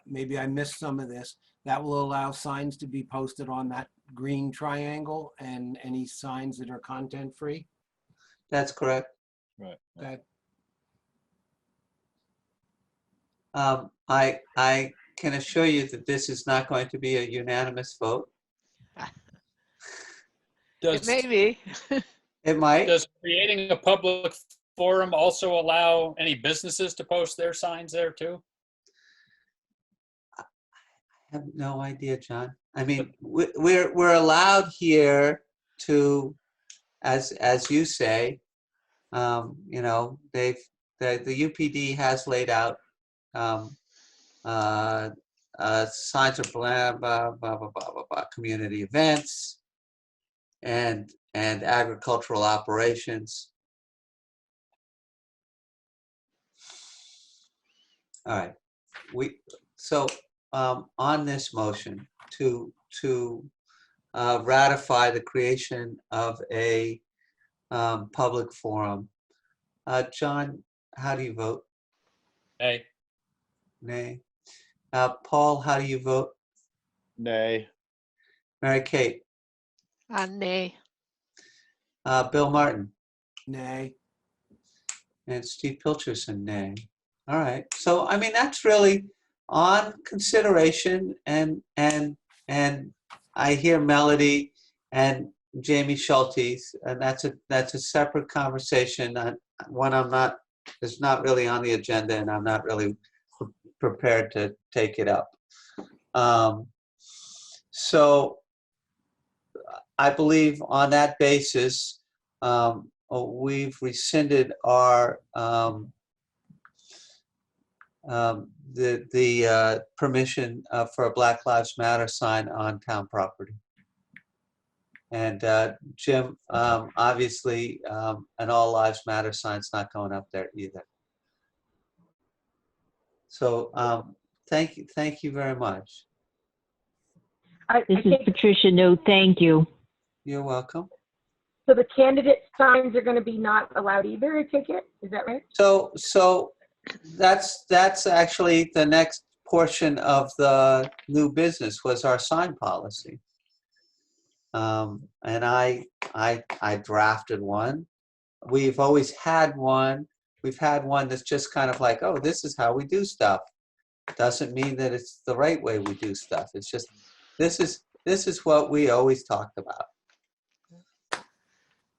maybe I missed some of this, that will allow signs to be posted on that green triangle and any signs that are content free? That's correct. Right. That, I can assure you that this is not going to be a unanimous vote. It may be. It might. Does creating a public forum also allow any businesses to post their signs there too? I have no idea, John. I mean, we're allowed here to, as you say, you know, the UPD has laid out signs of blah blah blah blah blah blah blah, community events and agricultural operations. All right, so on this motion to ratify the creation of a public forum, John, how do you vote? Hey, Nay. Paul, how do you vote? Nay. Mary Kate? Nay. Bill Martin? Nay. And Steve Pilcherson, nay. All right. So, I mean, that's really on consideration, and I hear Melody and Jamie Schulte's, and that's a separate conversation. One is not really on the agenda, and I'm not really prepared to take it up. So I believe on that basis, we've rescinded our the permission for a Black Lives Matter sign on town property. And Jim, obviously, an All Lives Matter sign's not going up there either. So thank you very much. This is Patricia. No, thank you. You're welcome. So the candidate signs are going to be not allowed either, I take it? Is that right? So that's actually the next portion of the new business was our sign policy. And I drafted one. We've always had one. We've had one that's just kind of like, oh, this is how we do stuff. Doesn't mean that it's the right way we do stuff. It's just, this is what we always talked about.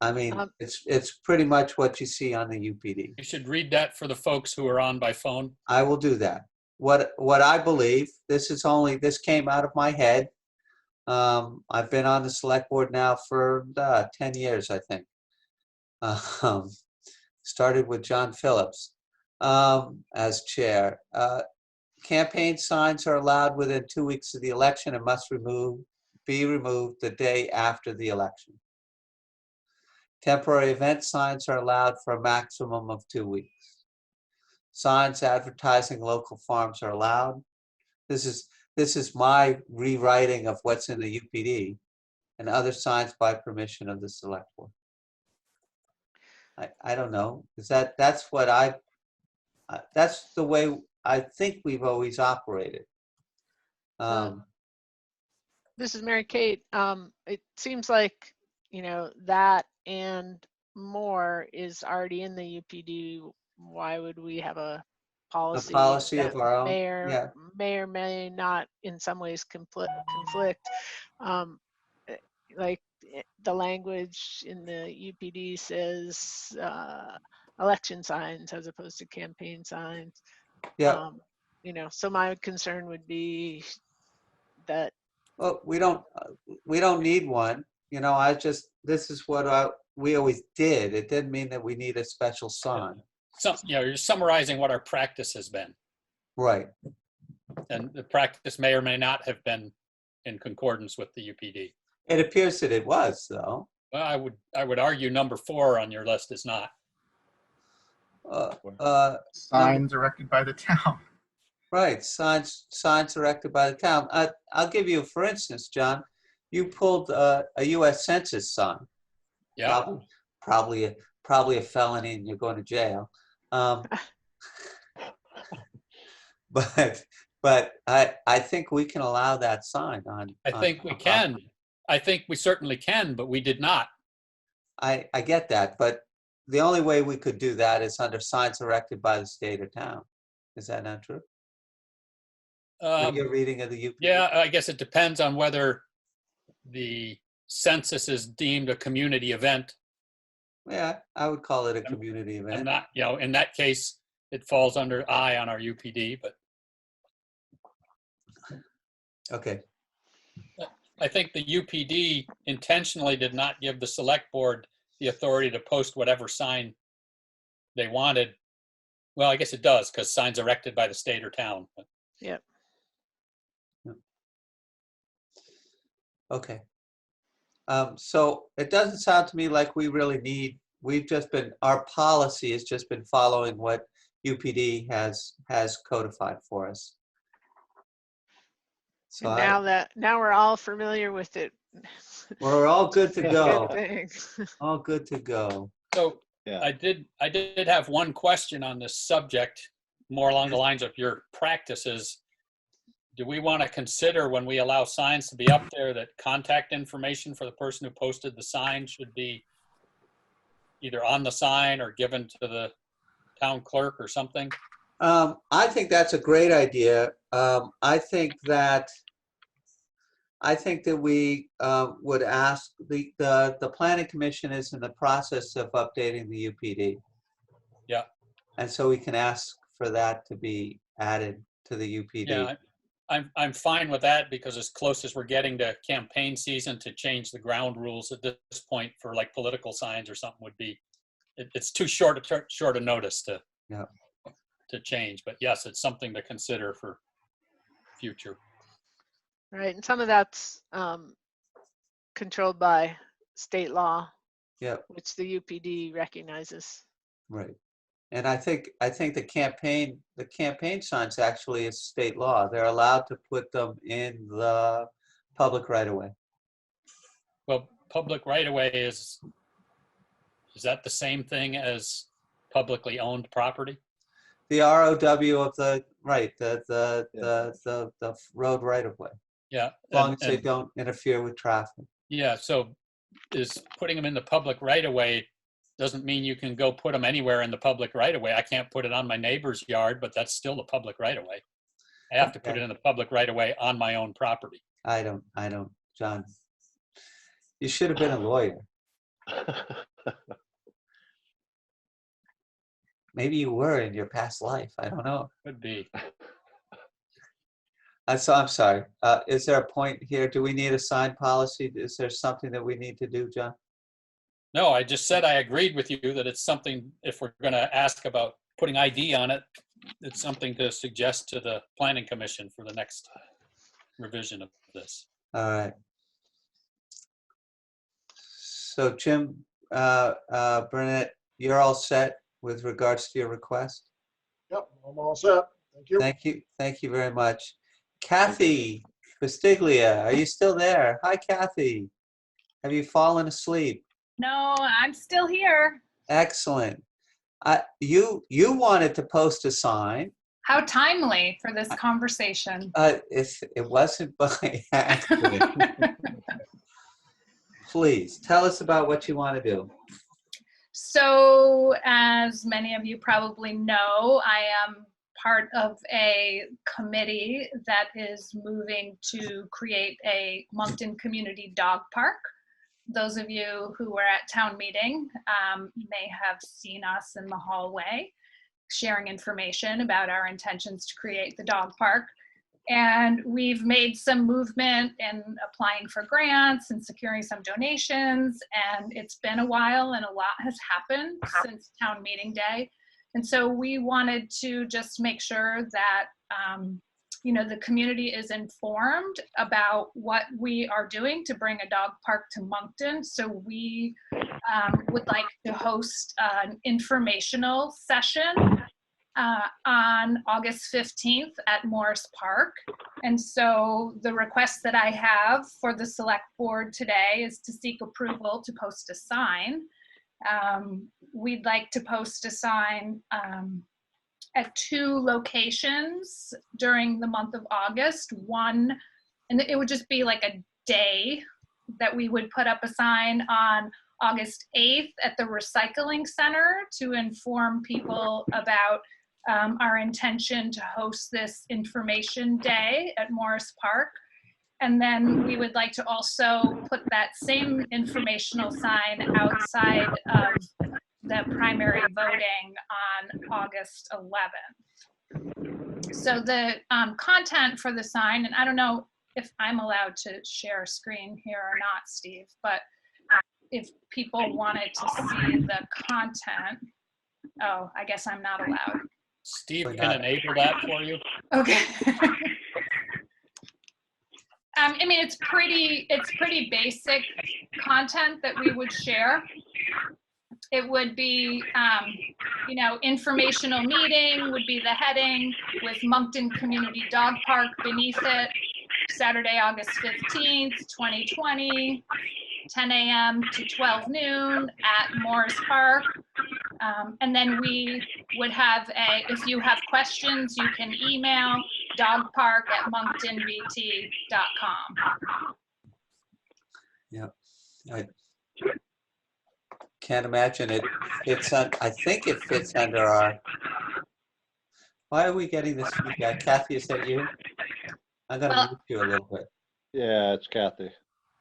I mean, it's pretty much what you see on the UPD. you should read that for the folks who are on by phone. I will do that. What I believe, this came out of my head. I've been on the select board now for 10 years, I think. Started with John Phillips as chair. Campaign signs are allowed within 2 weeks of the election and must be removed the day after the election. Temporary event signs are allowed for a maximum of 2 weeks. Signs advertising local farms are allowed. This is my rewriting of what's in the UPD, and other signs by permission of the select board. I don't know. That's the way I think we've always operated. This is Mary Kate. It seems like, that and more is already in the UPD. Why would we have a policy? A policy that of our own? may or may not in some ways conflict. Like the language in the UPD says election signs as opposed to campaign signs. Yeah. So my concern would be that. Well, we don't need one. This is what we always did. It didn't mean that we need a special sign. So, you're summarizing what our practice has been. Right. And the practice may or may not have been in concordance with the UPD. It appears that it was, though. Well, I would argue number 4 on your list is not. Signs erected by the town. Right, signs erected by the town. I'll give you, for instance, John, you pulled a U.S. Census sign. Yeah. Probably a felony, and you're going to jail. But I think we can allow that sign on. I think we can. I think we certainly can, but we did not. I get that, but the only way we could do that is under signs erected by the state or town. Is that not true? Your reading of the UPD? Yeah, I guess it depends on whether the census is deemed a community event, Yeah, I would call it a community and event. not, in that case, it falls under I on our UPD, but Okay, I think the UPD intentionally did not give the select board the authority to post whatever sign they wanted. Well, I guess it does, because signs erected by the state or town. But Yep. okay. So it doesn't sound to me like we really need, our policy has just been following what UPD has codified for us. So And now we're all familiar with it. we're all good to go. Good thing. All good to go. So Yeah. I did have one question on this subject, more along the lines of your practices. Do we want to consider, when we allow signs to be up there, that contact information for the person who posted the sign should be either on the sign or given to the town clerk or something? I think that's a great idea. I think that we would ask, the planning commission is in the process of updating the UPD. Yeah. And so we can ask for that to be added to the UPD. Yeah, I'm fine with that, because as close as we're getting to campaign season, to change the ground rules at this point for like political signs or something would be, it's too short a notice to change. But yes, it's something to consider for future. Right, and some of that's controlled by state law, Yep. which the UPD recognizes. Right. And I think the campaign signs actually is state law. They're allowed to put them in the public right of way. Well, public right of way is that the same thing as publicly owned property? The ROW of the the road right of way. Yeah. As long as they don't interfere with traffic. Yeah, so is putting them in the public right of way doesn't mean you can go put them anywhere in the public right of way. I can't put it on my neighbor's yard, but that's still the public right of way. I have to put it in the public right of way on my own property. I don't, John. You should have been a lawyer. Maybe you were in your past life. I don't know. Could be. So I'm sorry. Is there a point here? Do we need a sign policy? Is there something that we need to do, John? No, I just said I agreed with you that it's something, if we're going to ask about putting ID on it, it's something to suggest to the planning commission for the next revision of this. All right. So Jim, Burnett, you're all set with regards to your request? Yep, I'm all set. Thank you. Thank you. Thank you very much. Kathy Bastiglia, are you still there? Hi, Kathy. Have you fallen asleep? No, I'm still here. Excellent. You wanted to post a sign. How timely for this conversation. It wasn't by accident. Please tell us about what you want to do. So, as many of you probably know, I am part of a committee that is moving to create a Moncton Community Dog Park. Those of you who were at town meeting may have seen us in the hallway sharing information about our intentions to create the dog park. And we've made some movement in applying for grants and securing some donations. And it's been a while and a lot has happened since town meeting day. And so we wanted to just make sure that the community is informed about what we are doing to bring a dog park to Moncton. So we would like to host an informational session on August 15th at Morris Park. And so the request that I have for the select board today is to seek approval to post a sign. We'd like to post a sign at 2 locations during the month of August. One, and it would just be like a day that we would put up a sign on August 8th at the Recycling Center to inform people about our intention to host this information day at Morris Park. And then we would like to also put that same informational sign outside of the primary voting on August 11th. So the content for the sign, and I don't know if I'm allowed to share a screen here or not, Steve, but if people wanted to see the content, oh, I guess I'm not allowed. Steve can enable that for you. Okay. I mean, it's pretty basic content that we would share. It would be, you know, informational meeting would be the heading with Moncton Community Dog Park beneath it, Saturday, August 15th, 2020, 10 a.m. to 12 noon at Morris Park. And then we would have if you have questions, you can email dogpark@monctonvt.com. Yeah, I can't imagine it fits on, I think it fits under our, why are we getting this feedback? Kathy, is that you? I'm gonna mute you a little bit. Yeah, it's Kathy.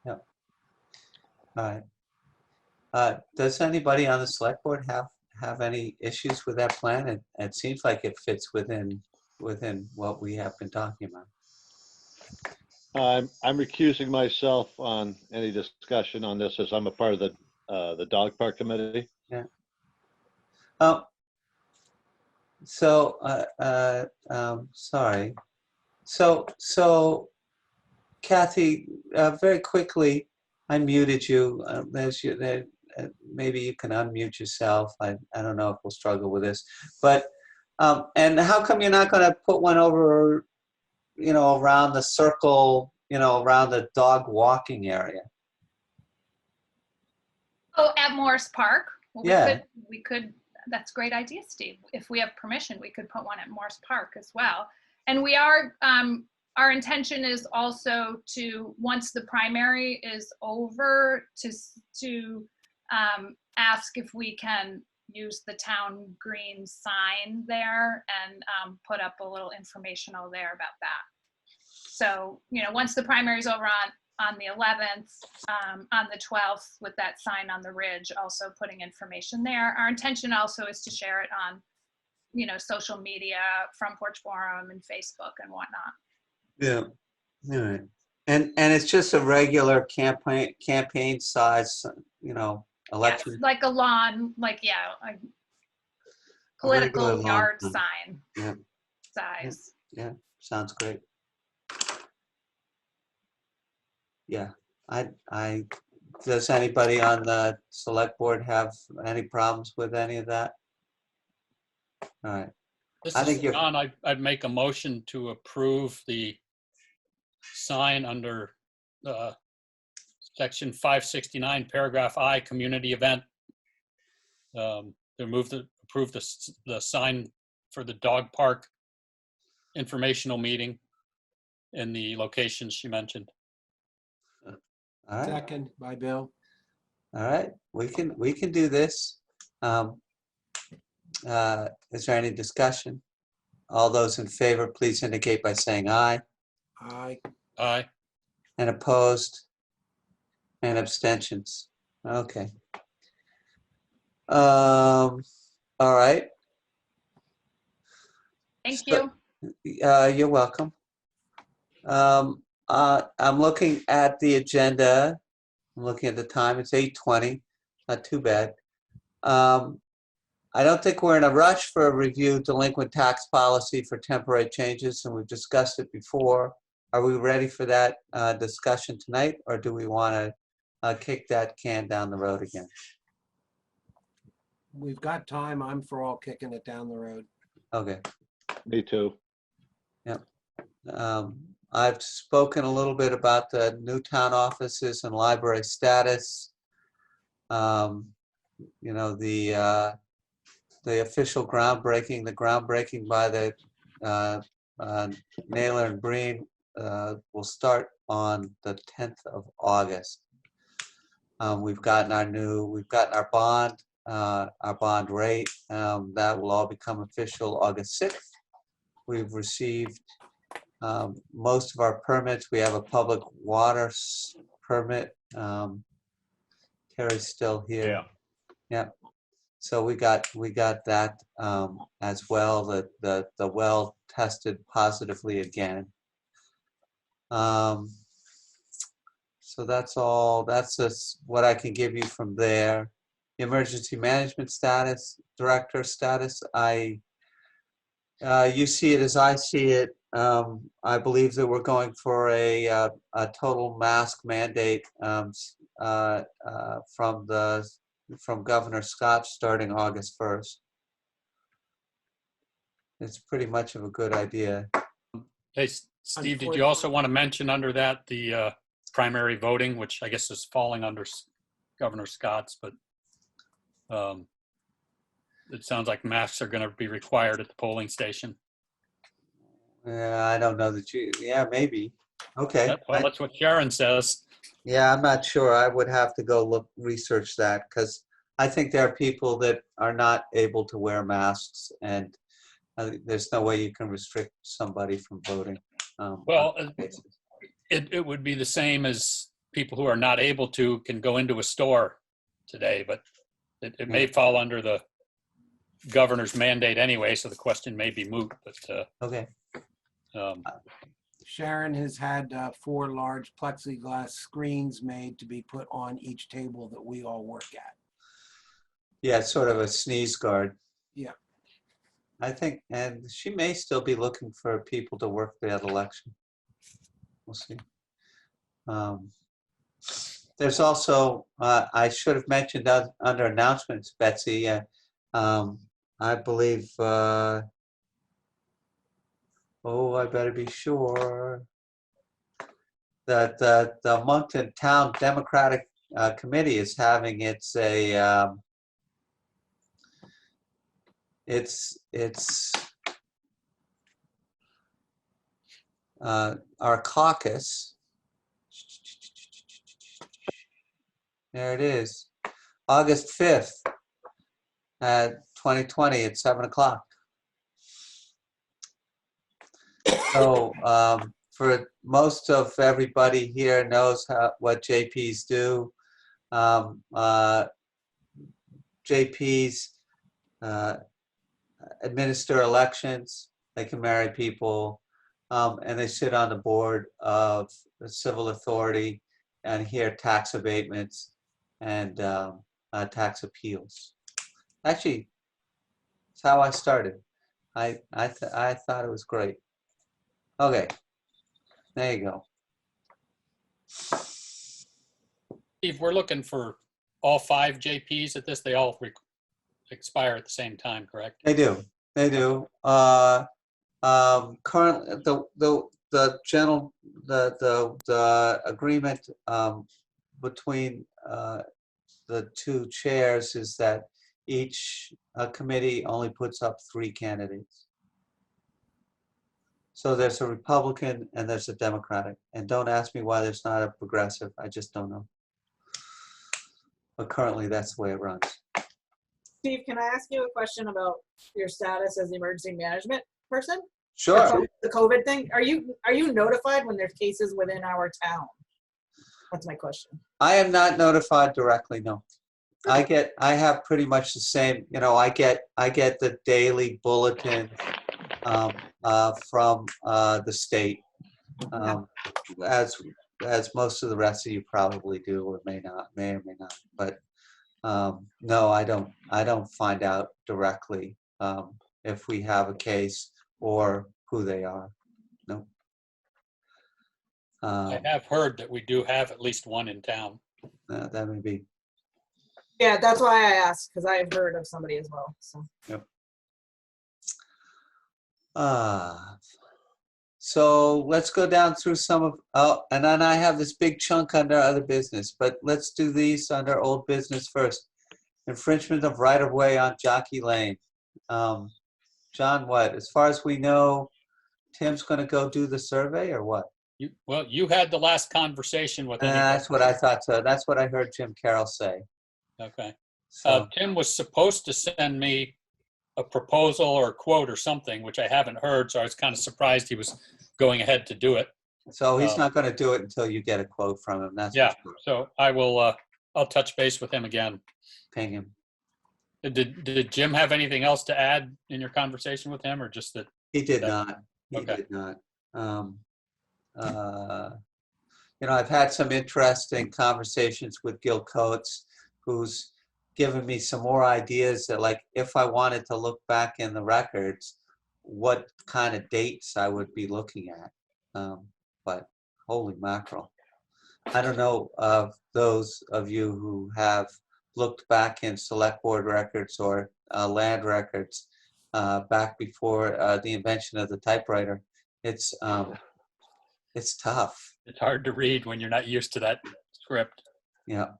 Yeah. All right. Does anybody on the select board have any issues with that plan? It seems like it fits within what we have been talking about. I'm recusing myself on any discussion on this as I'm a part of the dog park committee. Yeah. Oh. So sorry. So Kathy, very quickly, I muted you. Maybe you can unmute yourself. I don't know if we'll struggle with this, but and how come you're not going to put one over, you know, around the circle, you know, around the dog walking area? Oh, at Morris Park? Well, Yeah. we could, that's a great idea, Steve. If we have permission, we could put one at Morris Park as well. And we are, our intention is also to, once the primary is over, to ask if we can use the town green sign there and put up a little informational there about that. So, you know, once the primary is over on the 11th, on the 12th with that sign on the ridge, also putting information there. Our intention also is to share it on, you know, social media, Front Porch Forum and Facebook and whatnot. Yeah. All right. And it's just a regular campaign size, you know, election. Yes, like a lawn, like, yeah, a regular political lawn yard sign. sign Yeah. size. Yeah. Sounds great. Yeah. Does anybody on the select board have any problems with any of that? All right. This I is think you're, John. I'd make a motion to approve the sign under section 569, paragraph I, community event. To approve the sign for the dog park informational meeting in the locations she mentioned. all right. Second by Bill. All right. We can do this. Is there any discussion? All those in favor, please indicate by saying aye. Aye. Aye. And opposed? And abstentions? Okay. All right. Thank So- you. You're welcome. I'm looking at the agenda. I'm looking at the time. It's 8:20. Not too bad. I don't think we're in a rush for a review delinquent tax policy for temporary changes, and we've discussed it before. Are we ready for that discussion tonight, or do we want to kick that can down the road again? We've got time. I'm for all kicking it down the road. Okay. Me too. I've spoken a little bit about the new town offices and library status. You know, the official groundbreaking, the groundbreaking by the Naylor and Breen will start on the 10th of August. We've gotten our bond rate. That will all become official August 6th. We've received Most of our permits, we have a public water permit. Terry's still here. Yeah. Yeah. So we got that as well. The well tested positively again. So that's all. That's just what I can give you from there. The emergency management status, director status. You see it as I see it. I believe that we're going for a total mask mandate from Governor Scott starting August 1st. It's pretty much of a good idea. Hey, Steve, did you also want to mention under that the primary voting, which I guess is falling under Governor Scott's, but it sounds like masks are going to be required at the polling station. Yeah, I don't know that you, yeah, maybe. Okay. Well, that's what Sharon says. Yeah, I'm not sure. I would have to go research that because I think there are people that are not able to wear masks, and there's no way you can restrict somebody from voting. Well, it would be the same as people who are not able to can go into a store today, but it may fall under the governor's mandate anyway, so the question may be moot. But okay. Sharon has had 4 large plexiglass screens made to be put on each table that we all work at. Yeah, it's sort of a sneeze guard. Yeah. I think, and she may still be looking for people to work that election. We'll see. There's also, I should have mentioned under announcements, Betsy, I believe, oh, I better be sure that the Moncton Town Democratic Committee is having our caucus. There it is, August 5th at 2020 at 7 o'clock. So for most of everybody here knows what JPs do. JPs administer elections. They can marry people, and they sit on the board of the civil authority and hear tax abatements and tax appeals. Actually, it's how I started. I thought it was great. Okay, there you go. Steve, we're looking for all 5 JPs at this. They all expire at the same time, correct? They do. They do. Currently, the agreement between the 2 chairs is that each committee only puts up 3 candidates. So there's a Republican and there's a Democratic. And don't ask me why there's not a progressive. I just don't know. But currently, that's the way it runs. Steve, can I ask you a question about your status as the emergency management person? Sure. The COVID thing. Are you notified when there's cases within our town? That's my question. I am not notified directly, no. I have pretty much the same, you know, I get the daily bulletin from the state, as most of the rest of you probably do or may or may not. But no, I don't find out directly if we have a case or who they are. No. I have heard that we do have at least one in town. That may be. Yeah, that's why I asked, because I have heard of somebody as well. So. Yep. So let's go down through some of, and then I have this big chunk under other business, but let's do these under old business first. Infringement of right-of-way on Jockey Lane. John, what? As far as we know, Tim's going to go do the survey or what? Well, you had the last conversation with anybody. That's what I thought. So that's what I heard Jim Carroll say. Okay. So, Tim was supposed to send me a proposal or a quote or something, which I haven't heard. So I was kind of surprised he was going ahead to do it. So he's not going to do it until you get a quote from him. That's Yeah. for sure. So I will. I'll touch base with him again. Ping him. Did Jim have anything else to add in your conversation with him, or just that? He did not. He Okay. did not. I've had some interesting conversations with Gil Coates, who's given me some more ideas that, like, if I wanted to look back in the records, what kind of dates I would be looking at. But holy mackerel. I don't know of those of you who have looked back in select board records or land records back before the invention of the typewriter. It's tough. It's hard to read when you're not used to that script. Yeah.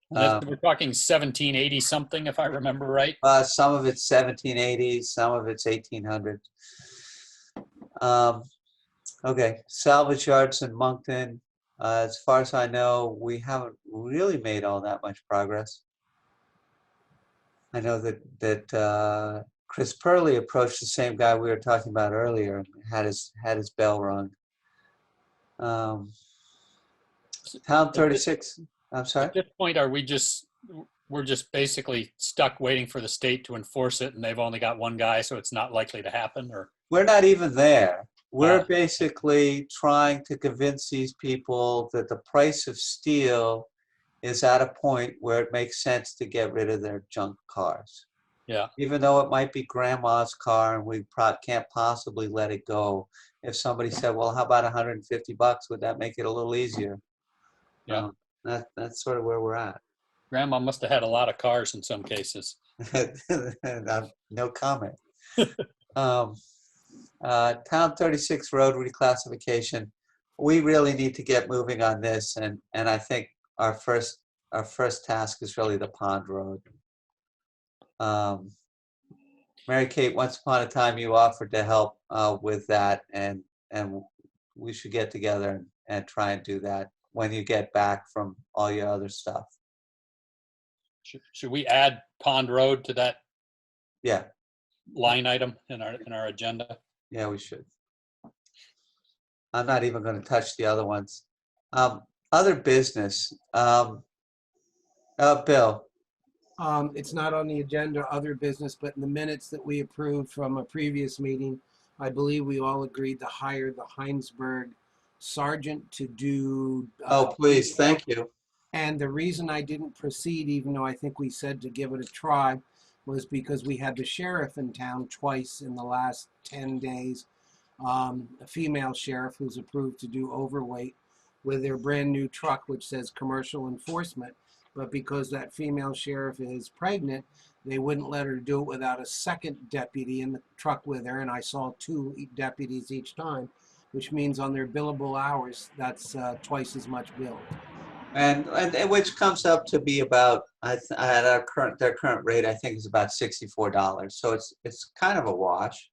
We're talking 1780 something, if I remember right. Some of it's 1780s, some of it's 1800s. Okay, salvage yards in Moncton. As far as I know, we haven't really made all that much progress. I know that Chris Purley approached the same guy we were talking about earlier and had his bell rung. Town 36. I'm sorry. At this point, we're just basically stuck waiting for the state to enforce it, and they've only got one guy, so it's not likely to happen? Or We're not even there. We're basically trying to convince these people that the price of steel is at a point where it makes sense to get rid of their junk cars. Yeah. Even though it might be grandma's car and we can't possibly let it go. If somebody said, well, how about $150? Would that make it a little easier? Yeah. That's sort of where we're at. Grandma must have had a lot of cars in some cases. No comment. Town 36 road reclassification. We really need to get moving on this, and I think our first task is really the Pond Road. Mary Kate, once upon a time you offered to help with that, and we should get together and try and do that when you get back from all your other stuff. Should we add Pond Road to that? Yeah. Line item in our agenda? Yeah, we should. I'm not even going to touch the other ones. Other business. Bill. It's not on the agenda, other business, but in the minutes that we approved from a previous meeting, I believe we all agreed to hire the Heinsberg sergeant to do. Oh, please, thank you. And the reason I didn't proceed, even though I think we said to give it a try, was because we had the sheriff in town twice in the last 10 days. A female sheriff who's approved to do overweight with their brand new truck, which says commercial enforcement. But because that female sheriff is pregnant, they wouldn't let her do it without a second deputy in the truck with her. And I saw 2 deputies each time, which means on their billable hours, that's twice as much bill. And which comes up to be about at their current rate, I think is about $64. So it's kind of a wash.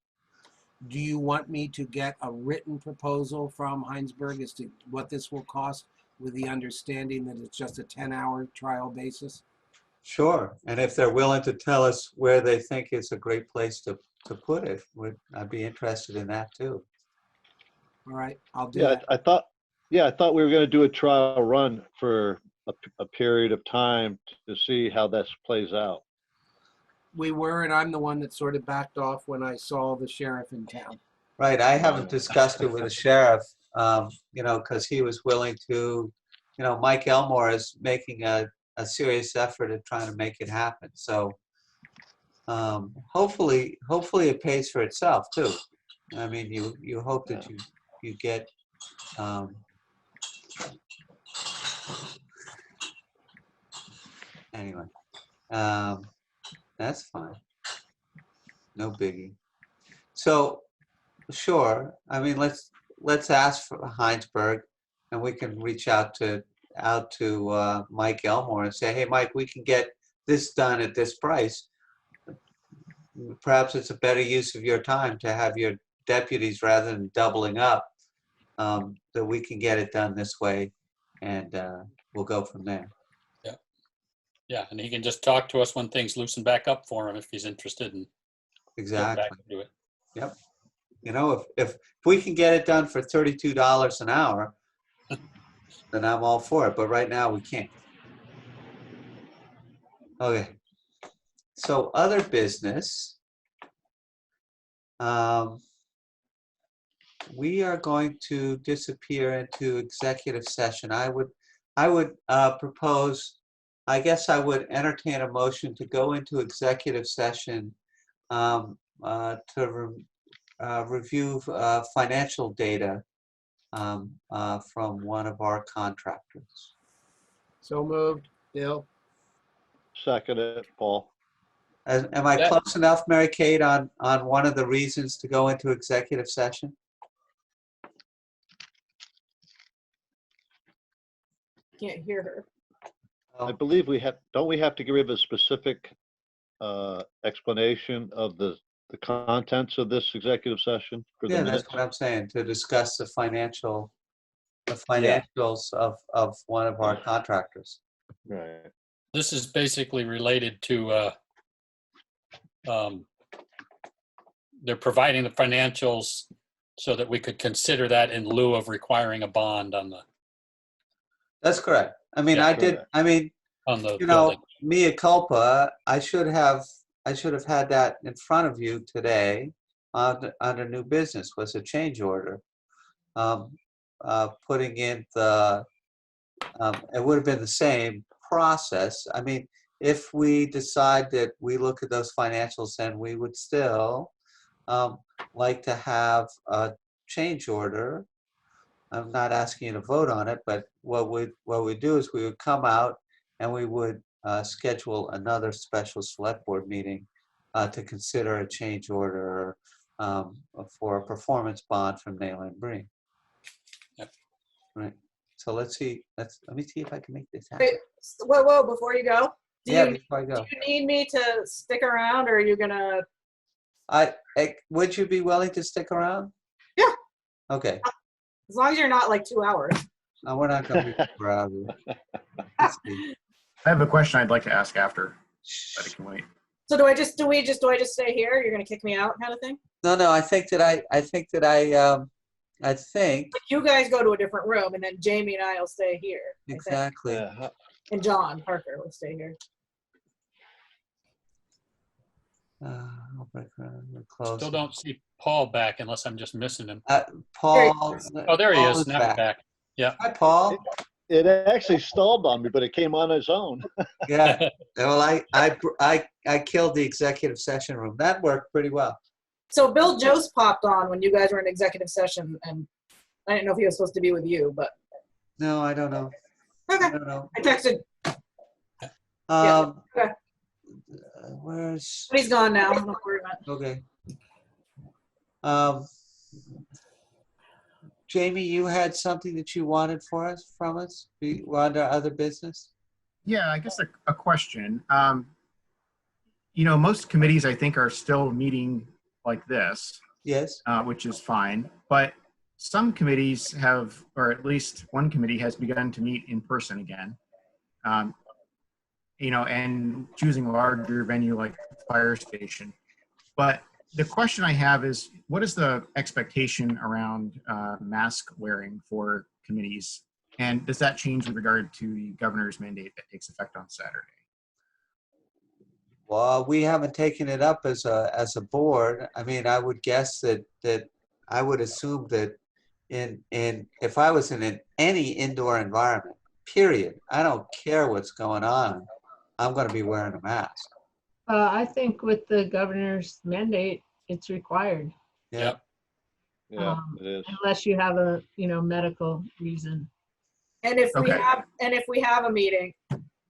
Do you want me to get a written proposal from Heinsberg as to what this will cost, with the understanding that it's just a 10-hour trial basis? Sure. And if they're willing to tell us where they think it's a great place to put it, I'd be interested in that too. All right, I'll do that. I thought we were going to do a trial run for a period of time to see how this plays out. We were, and I'm the one that sort of backed off when I saw the sheriff in town. Right. I haven't discussed it with the sheriff, because he was willing to, Mike Elmore is making a serious effort at trying to make it happen. So hopefully it pays for itself too. I mean, you hope that you get anyway, that's fine. No biggie. So, sure. I mean, let's ask for Heinsberg, and we can reach out to Mike Elmore and say, hey, Mike, we can get this done at this price. Perhaps it's a better use of your time to have your deputies, rather than doubling up, that we can get it done this way, and we'll go from there. Yeah, and he can just talk to us when things loosen back up for him if he's interested in exactly. back and do it. Yep. You know, if we can get it done for $32 an hour, then I'm all for it. But right now we can't. Okay. So other business. We are going to disappear into executive session. I would propose, I guess I would entertain a motion to go into executive session to review financial data from one of our contractors. So moved, Bill. Second it, Paul. Am I That- close enough, Mary Kate, on one of the reasons to go into executive session? Can't hear her. I believe don't we have to give a specific explanation of the contents of this executive session for the Yeah, minutes? that's what I'm saying, to discuss the financials of one of our contractors. Right. This is basically related to, they're providing the financials so that we could consider that in lieu of requiring a bond on the, That's correct. I mean, Yeah, on the you know, building. mea culpa, I should have had that in front of you today under new business was a change order. Putting in the, it would have been the same process. I mean, if we decide that we look at those financials, then we would still like to have a change order. I'm not asking you to vote on it, but what we do is we would come out and we would schedule another special select board meeting to consider a change order for a performance bond from Nayland Breen. Yep. Right. So let me see if I can make this happen. Wait, whoa, before you go. Before I go. Do you need me to stick around, or are you gonna? Would you be willing to stick around? Yeah. Okay. As long as you're not like 2 hours. No, we're not going to be around. Let's see. I have a question I'd like to ask after, but I can wait. So do I just stay here? You're gonna kick me out, kind of thing? No. I think You guys go to a different room, and then Jamie and I will stay here. I think. exactly. And John Parker will stay here. We're close. Still don't see Paul back unless I'm just missing him. Paul. Oh, there he Paul is. Now he's back. Yeah. Hi, Paul. It actually stalled on me, but it came on its own. Yeah. Well, I killed the executive session room. That worked pretty well. So Bill Jost popped on when you guys were in executive session, and I didn't know if he was supposed to be with you, but No, I don't know. okay. I don't know. I texted. Okay. Where's? But he's gone now. Don't worry about it. Okay. Jamie, you had something that you wanted from us? We're under other business? Yeah, I guess a question. You know, most committees I think are still meeting like this. Yes. Which is fine. But some committees have, or at least one committee has begun to meet in person again. You know, and choosing a larger venue like the fire station. But the question I have is, what is the expectation around mask wearing for committees? And does that change with regard to the governor's mandate that takes effect on Saturday? Well, we haven't taken it up as a board. I mean, I would guess that I would assume that if I was in any indoor environment, period, I don't care what's going on, I'm going to be wearing a mask. I think with the governor's mandate, it's required. Yeah. Yeah, it is. Unless you have a, medical reason. And if Okay. we have a meeting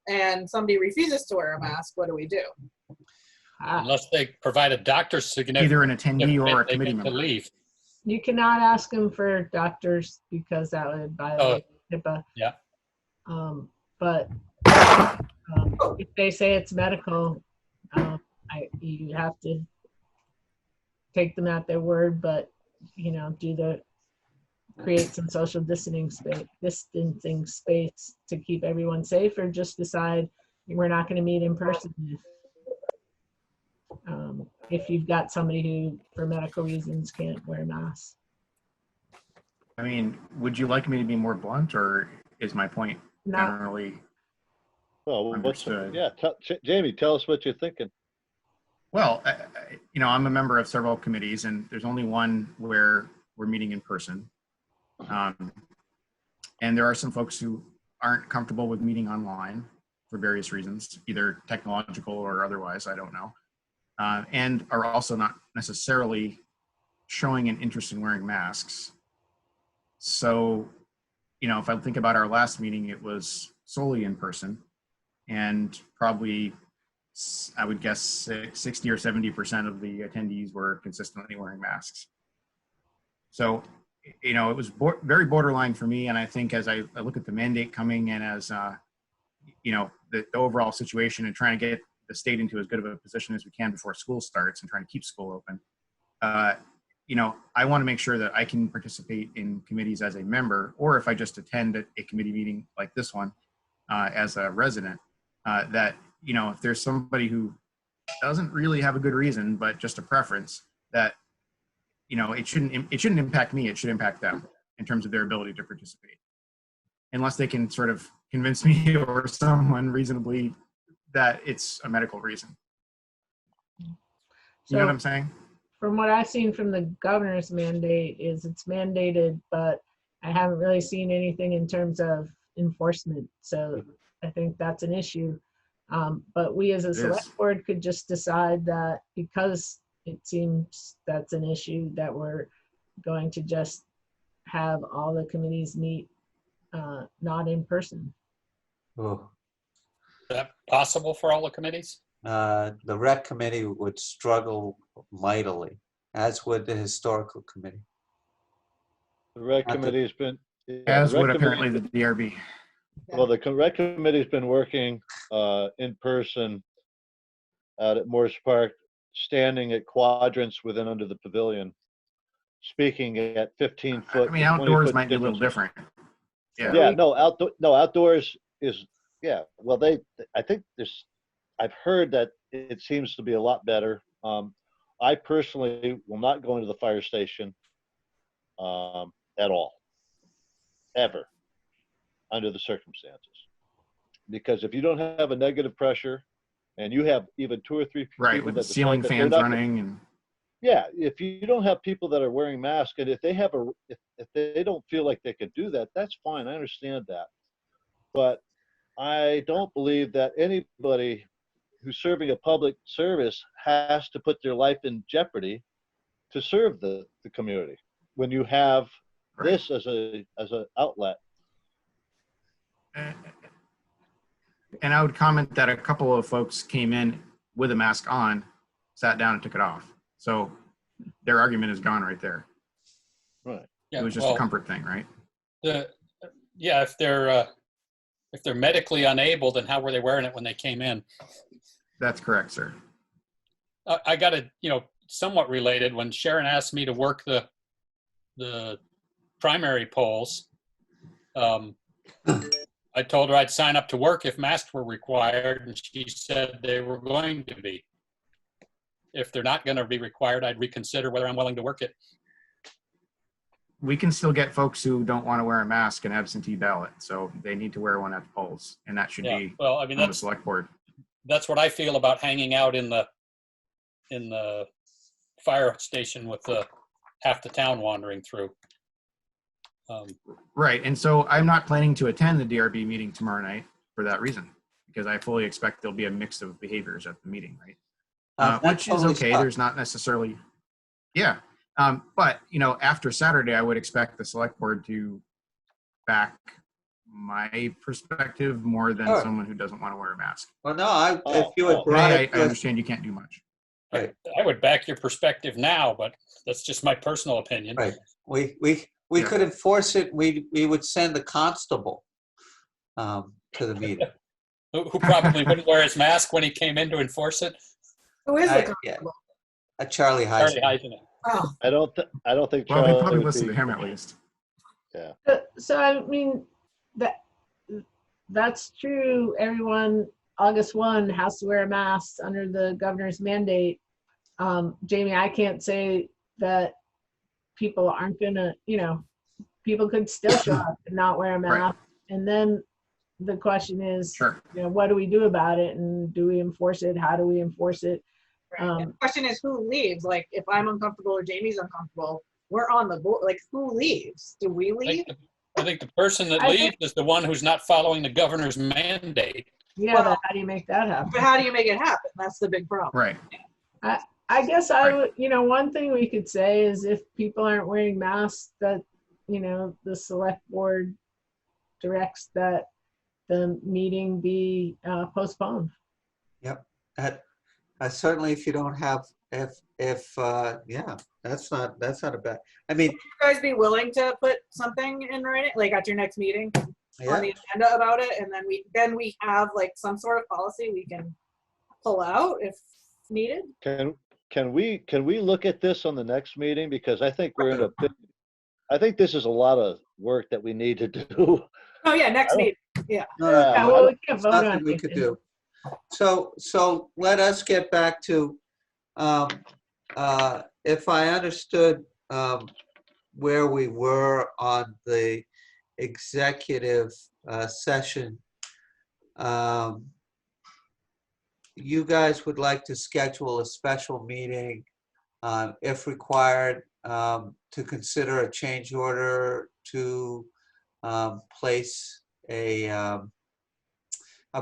and somebody refuses to wear a mask, what do we do? Unless they provide a doctor's signature. Either an attendee or a they committee get to member. leave. You cannot ask them for doctors because that would violate HIPAA. Yeah. But if they say it's medical, you have to take them at their word, but create some social distancing space to keep everyone safe, or just decide we're not going to meet in person. if you've got somebody who, for medical reasons, can't wear masks. I mean, would you like me to be more blunt, or is my point No. generally Well, understood? yeah, Jamie, tell us what you're thinking. Well, I'm a member of several committees, and there's only one where we're meeting in person. And there are some folks who aren't comfortable with meeting online for various reasons, either technological or otherwise, I don't know. And are also not necessarily showing an interest in wearing masks. So, if I think about our last meeting, it was solely in person, and probably, I would guess 60 or 70% of the attendees were consistently wearing masks. So, it was very borderline for me. And I think as I look at the mandate coming and as, the overall situation and trying to get the state into as good of a position as we can before school starts and trying to keep school open, I want to make sure that I can participate in committees as a member, or if I just attend a committee meeting like this one as a resident, that, if there's somebody who doesn't really have a good reason, but just a preference, that, it shouldn't impact me. It should impact them in terms of their ability to participate, unless they can sort of convince me or someone reasonably that it's a medical reason. You know what I'm saying? From what I've seen from the governor's mandate is it's mandated, but I haven't really seen anything in terms of enforcement. So I think that's an issue. But we as a select board could just decide that because it seems that's an issue, that we're going to just have all the committees meet not in person. Oh, Is that possible for all the committees? the rec committee would struggle mightily, as would the historical committee. The rec Not the- committee's been. As the would rec apparently committee- the DRB. Well, the rec committee's been working in person out at Morris Park, standing at quadrants within under the pavilion, speaking at 15-foot. I mean, outdoors might be a little different. Yeah. Yeah, no, outdoors is, yeah. Well, I think I've heard that it seems to be a lot better. I personally will not go into the fire station at all, ever, under the circumstances. Because if you don't have a negative pressure and you have even 2 or 3 people Right, with the that decide ceiling that they're fans not- running and. Yeah, if you don't have people that are wearing masks, and if they have if they don't feel like they can do that, that's fine. I understand that. But I don't believe that anybody who's serving a public service has to put their life in jeopardy to serve the community when you have this as an outlet. And I would comment that a couple of folks came in with a mask on, sat down and took it off. So their argument is gone right there. Right. It was just a comfort thing, right? Yeah, if they're medically unable, then how were they wearing it when they came in? That's correct, sir. I got it, somewhat related. When Sharon asked me to work the primary polls, I told her I'd sign up to work if masks were required, and she said they were going to be. If they're not going to be required, I'd reconsider whether I'm willing to work it. We can still get folks who don't want to wear a mask an absentee ballot, so they need to wear one at the polls, and that should be well, I mean, on the select board. That's what I feel about hanging out in the fire station with half the town wandering through. Right, and so I'm not planning to attend the DRB meeting tomorrow night for that reason, because I fully expect there'll be a mix of behaviors at the meeting, right? Which is okay. There's not necessarily, yeah. But after Saturday, I would expect the select board to back my perspective more than someone who doesn't want to wear a mask. Well, no, if you had brought I understand you can't do much. Right. I would back your perspective now, but that's just my personal opinion. Right. We could enforce it. We would send a constable to the meeting. Who probably wouldn't wear his mask when he came in to enforce it. Who is the constable? Charlie Heisman. Oh. I don't think Well, Charlie they probably would listen be- to him at least. Yeah. So I mean, that's true. Everyone, August 1 has to wear a mask under the governor's mandate. Jamie, I can't say that people aren't gonna, people could still show up and not wear a Right. mask. And then the question is, Sure. what do we do about it? And do we enforce it? How do we enforce it? Right. The question is who leaves? Like if I'm uncomfortable or Jamie's uncomfortable, we're on the board. Like who leaves? Do we leave? I think the person that leaves is the one who's not following the governor's mandate. Yeah, Well, but how do you make that happen? But how do you make it happen? That's the big problem. Right. I guess I would, one thing we could say is if people aren't wearing masks, that, the select board directs that the meeting be postponed. Yep. Certainly if you don't have, yeah, that's not a bad, I mean. Would you guys be willing to put something in writing, like at your next meeting Yeah. on the agenda about it? And then we have like some sort of policy we can pull out if needed? Can we look at this on the next meeting? Because I think I think this is a lot of work that we need to do. Oh yeah, next meeting. Yeah. No, well, we can't it's vote nothing on we it. could do. So let us get back to, if I understood where we were on the executive session, you guys would like to schedule a special meeting, if required, to consider a change order to place a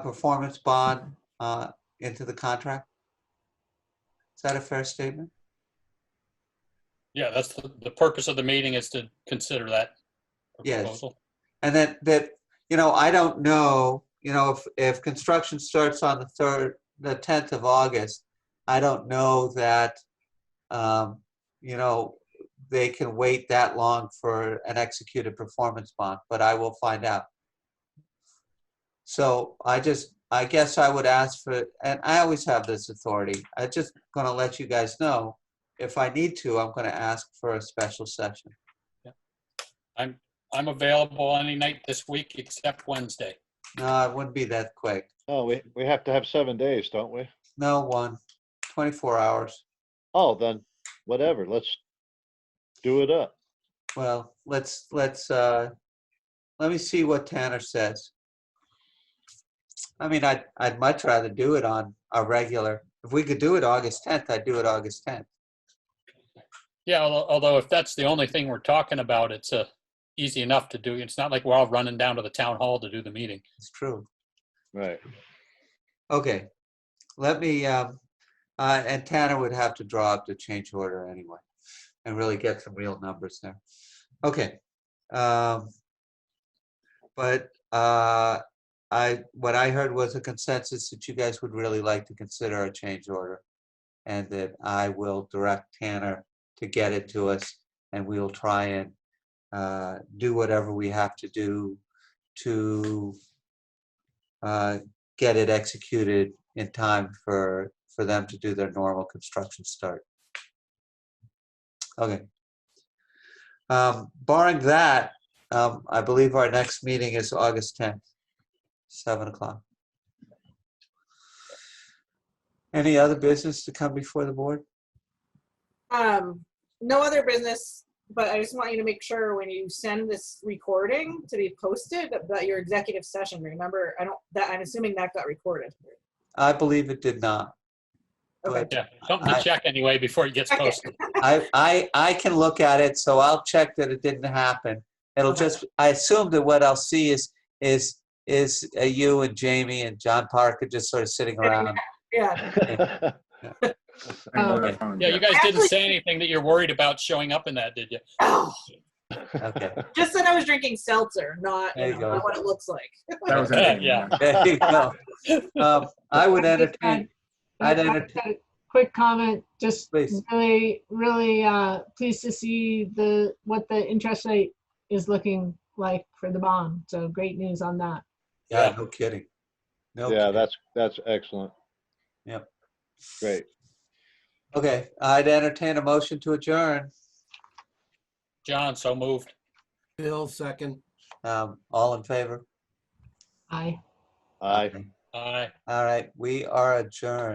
performance bond into the contract. Is that a fair statement? Yeah, that's the purpose of the meeting, is to consider that proposal. And that, I don't know, if construction starts on the 10th of August, I don't know that, they can wait that long for an executed performance bond, but I will find out. So I guess I would ask for, and I always have this authority, I'm just gonna let you guys know, if I need to, I'm gonna ask for a special session. Yeah. I'm available any night this week except Wednesday. No, it wouldn't be that quick. Oh, we have to have 7 days, don't we? No, 24 hours. Oh, then whatever. Let's do it up. Well, let me see what Tanner says. I mean, I'd much rather do it on a regular. If we could do it August 10th, I'd do it August 10th. Yeah, although if that's the only thing we're talking about, it's easy enough to do. It's not like we're all running down to the town hall to do the meeting. It's true. Right. Okay. Let me, and Tanner would have to draw up the change order anyway and really get some real numbers there. Okay. But what I heard was a consensus that you guys would really like to consider a change order, and that I will direct Tanner to get it to us, and we'll try and do whatever we have to do to get it executed in time for them to do their normal construction start. Okay. Barring that, I believe our next meeting is August 10th, 7 o'clock. Any other business to come before the board? No other business, but I just want you to make sure when you send this recording to be posted that your executive session, remember, I'm assuming that got recorded. I believe it did not. Okay. Yeah, something to check anyway before it gets posted. I can look at it, so I'll check that it didn't happen. It'll just, I assume that what I'll see is you and Jamie and John Parker just sort of sitting around. Yeah. Yeah, you guys didn't say anything that you're worried about showing up in that, did you? Oh. Okay. Just that I was drinking seltzer, not, not what it looks like. That was yeah. There you go. I would entertain. I'd entertain. A quick comment, just Please. really pleased to see what the interest rate is looking like for the bond. So great news on that. Yeah, no kidding. No. Yeah, kidding. that's excellent. Yep. Great. Okay, I'd entertain a motion to adjourn. John, so moved. Bill, second. All in favor? Aye. Aye. Aye. All right, we are adjourned.